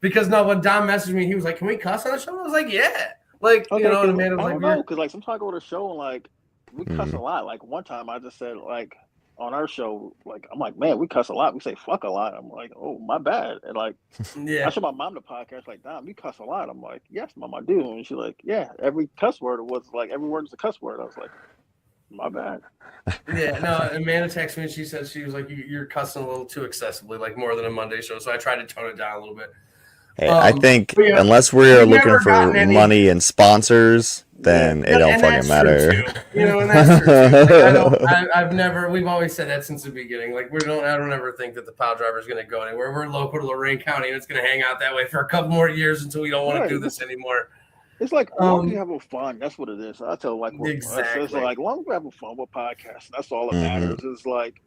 Because when Don messaged me, he was like, "Can we cuss on the show?" I was like, "Yeah." Like and Amanda was like, "No," because like sometimes I go to a show and like we cuss a lot. Like one time I just said like on our show, like I'm like, "Man, we cuss a lot. We say fuck a lot." I'm like, "Oh, my bad." And like, I showed my mom the podcast. Like, "Don, we cuss a lot." I'm like, "Yes, mom, I do." And she's like, "Yeah, every cuss word was like every word is a cuss word." I was like, "My bad." Yeah, no. Amanda texted me and she said she was like, "You're cussing a little too excessively, like more than a Monday show." So I tried to tone it down a little bit. Hey, I think yeah, unless we're we've looking never for gotten any- money and sponsors, then it don't and fucking that's matter. true, too. You know, and that's true too. Like, I've never. We've always said that since the beginning. Like I don't ever think that the Pile Driver is going to go anywhere. We're local to Lorain County, and it's going to hang out that way for a couple more years until we don't want to do this anymore. It's like as long as you having fun, that's what it is. I tell like exactly. It's like as long as we're having fun with podcasts, that's all that matters. It's like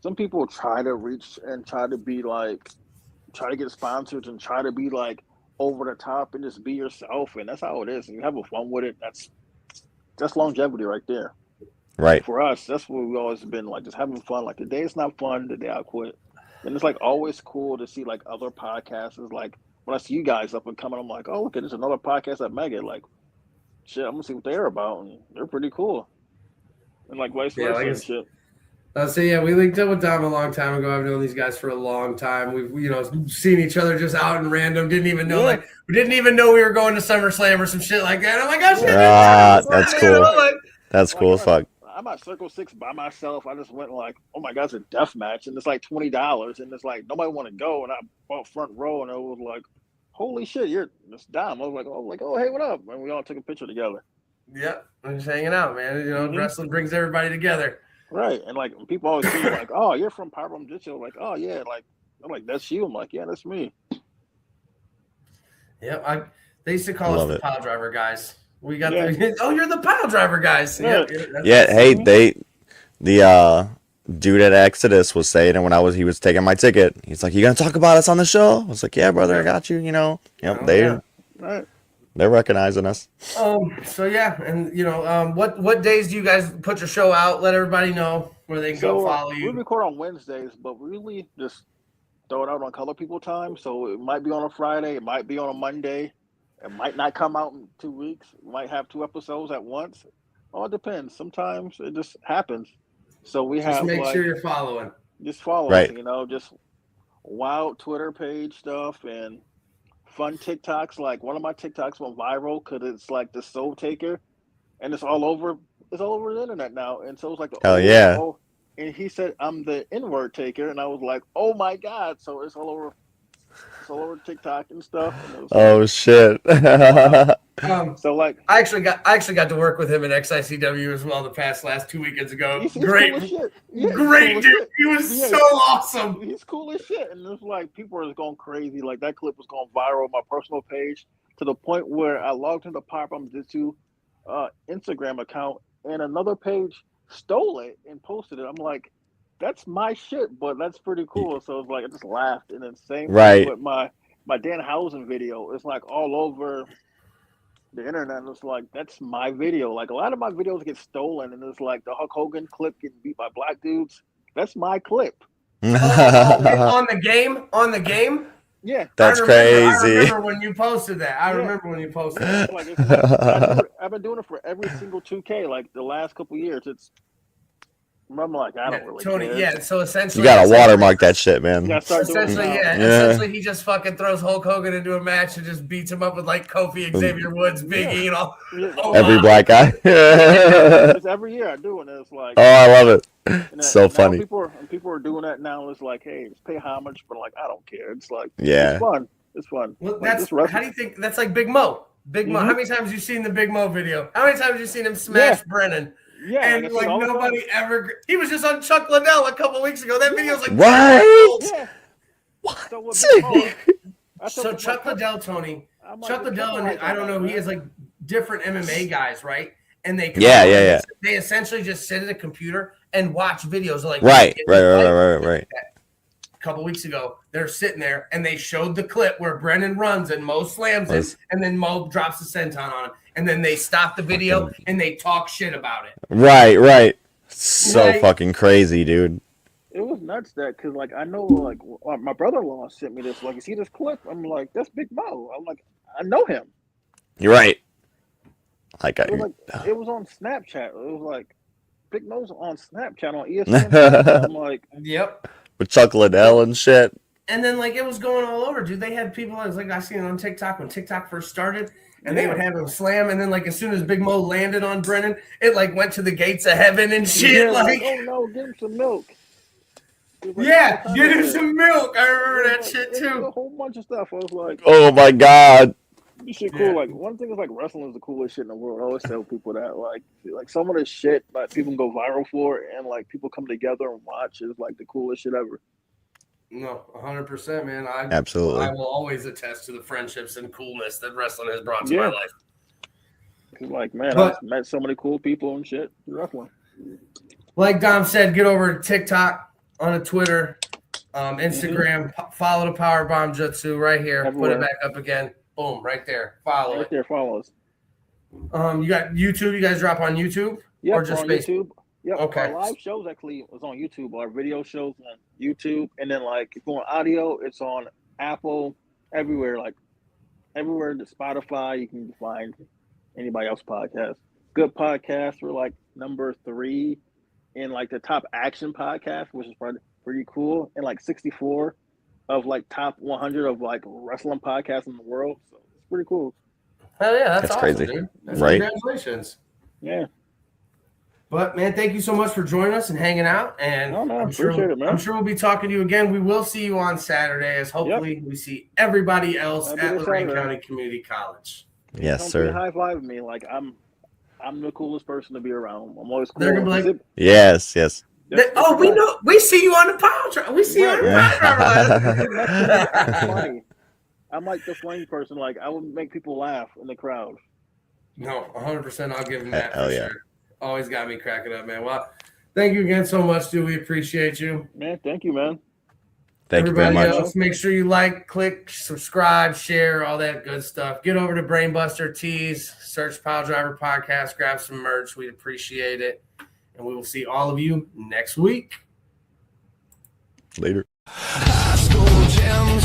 some people try to reach and try to be like try to get sponsors and try to be like over the top and just be yourself, and that's how it is. And you having fun with it, that's longevity right there. Right. For us, that's what we've always been like, just having fun. Like the day it's not fun, the day I quit. And it's like always cool to see like other podcasts. Like when I see you guys up and coming, I'm like, oh look, there's another podcast at Mega. Like, shit, I'm gonna see what they're about, and they're pretty cool. And like vice versa and shit. So yeah, we linked up with Dom a long time ago. I've known these guys for a long time. We've seen each other just out in random. Didn't even know we didn't even know we were going to SummerSlam or some shit like that. I'm like, oh shit, that's cool. That's cool as fuck. I'm at Circle 6 by myself. I just went like, oh my god, it's a death match, and it's like $20, and it's like nobody want to go, and I bought front row, and it was like, holy shit, it's Dom. I was like, oh hey, what up? And we all took a picture together. Yeah, I'm just hanging out, man. You know, wrestling brings everybody together. Right, and like people always be like, "Oh, you're from Powerbomb Jutsu." Like, "Oh yeah," like I'm like, "That's you." I'm like, "Yeah, that's me." Yeah, they used to call us the Pile Driver guys. We got you're the Pile Driver guys. Yeah, hey, the dude at Exodus was saying it when he was taking my ticket. He's like, "You gonna talk about us on the show?" I was like, "Yeah, brother, I got you." You know, they're recognizing us. So yeah, and what days do you guys put your show out? Let everybody know where they can go follow you. We record on Wednesdays, but really just throw it out on Color People time. So it might be on a Friday, it might be on a Monday, it might not come out in 2 weeks. We might have 2 episodes at once. All depends. Sometimes it just happens. So we just have make sure you're following. Just follow, right? Just wild Twitter page stuff and fun TikToks. Like one of my TikToks went viral because it's like the Soul Taker, and it's all over the internet now. And so it's like and he said I'm the N-word taker, and I was like, oh my god! So it's all over TikTok and stuff. And shit! So like, I actually got to work with him at XICW as well last 2 weekends ago. He's great, cool as shit. Great dude. He was so awesome. He's cool as shit, and it's like people are going crazy. Like that clip was going viral on my personal page to the point where I logged into Powerbomb Jutsu Instagram account, and another page stole it and posted it. I'm like, that's my shit, but that's pretty cool. So it's like I just laughed, and then same thing with my Danhausen video. It's like all over the internet. And it's like that's my video. Like a lot of my videos get stolen, and it's like the Hulk Hogan clip getting beat by black dudes. That's my clip. On the game. Yeah, that's crazy. I remember when you posted that. I've been doing it for every single 2K. Like the last couple years, I'm like, I don't really Tony, care. Yeah, so essentially you gotta watermark that shit, man. Essentially he just fucking throws Hulk Hogan into a match and just beats him up with like Kofi, Xavier Woods, Biggie, and all. Every black guy. It's every year I do it, and it's like, oh, I love it. It's so funny. People are doing that now. It's like, hey, just pay homage, but like, I don't care. It's like, yeah, it's fun. Well, how do you think that's like Big Mo? Big Mo. How many times have you seen the Big Mo video? How many times have you seen him smash Brennan? Yeah, and like nobody ever. He was just on Chuck Liddell a couple weeks ago. That video's like what? What? So Chuck Liddell, Tony. Chuck Liddell, and I don't know. He has like different MMA guys, right? And they They essentially just sit at a computer and watch videos. Like right. A couple weeks ago, they're sitting there and they showed the clip where Brennan runs and Mo slams him, and then Mo drops the senton on him, and then they stop the video and they talk shit about it. Right. So fucking crazy, dude. It was nuts because like I know like my brother-in-law sent me this. Like, you see this clip? I'm like, that's Big Mo. I'm like, I know him. You're right. It was on Snapchat. It was like Big Mo's on Snapchat on ESPN. I'm like, yep. With Chuck Liddell and shit. And then like it was going all over, dude. They had people. I was like, I seen it on TikTok when TikTok first started, and they would have him slam, and then like as soon as Big Mo landed on Brennan, it like went to the gates of heaven and shit. Yeah, like, oh no, give him some milk. Yeah, get him some milk. I remember that shit A too. whole bunch of stuff. I was like, Oh my God. this shit cool. Like one thing is like wrestling is the coolest shit in the world. I always tell people that like some of the shit like people can go viral for and like people come together and watch is like the coolest shit ever. No, 100%, man. Absolutely. I will always attest to the friendships and coolness that wrestling has brought to my life. Like, man, I've met so many cool people and shit through wrestling. Like Dom said, get over to TikTok, on a Twitter, Instagram, follow the Powerbomb Jutsu right here. Everywhere. Put it back up again. Boom, right there. Follow Right it. there, follow us. You got YouTube. You guys drop on YouTube? Yeah, or just on Facebook? YouTube. Yep. Okay. Our live shows actually was on YouTube. Our video shows on YouTube, and then like if you want audio, it's on Apple, everywhere. Like everywhere to Spotify, you can find anybody else's podcast. Good podcast. We're like number 3 in like the top action podcast, which is pretty cool, and like 64 of like top 100 of like wrestling podcasts in the world. So it's pretty cool. Hell yeah, that's awesome, crazy, dude. right? Congratulations. Yeah. But man, thank you so much for joining us and hanging out. And appreciate it, man. I'm sure we'll be talking to you again. We will see you on Saturday, as hopefully we see everybody else at Lorraine County Community College. Yes, sir. High five me, like I'm the coolest person to be around. I'm always cool. They're gonna be like, yes. We know. We see you on the Power Drive. We see you on the Power Drive. I'm like the funny person. Like I would make people laugh in the crowd. No, 100%. I'll give him that Hell for yeah. sure. Always got me cracking up, man. Well, thank you again so much, dude. We appreciate you. Man, thank you, man. Thank you very much. Else, make sure you like, click, subscribe, share, all that good stuff. Get over to Brainbuster Tees, search Piledriver Podcast, grab some merch. We'd appreciate it. And we will see all of you next week. Later. High school gym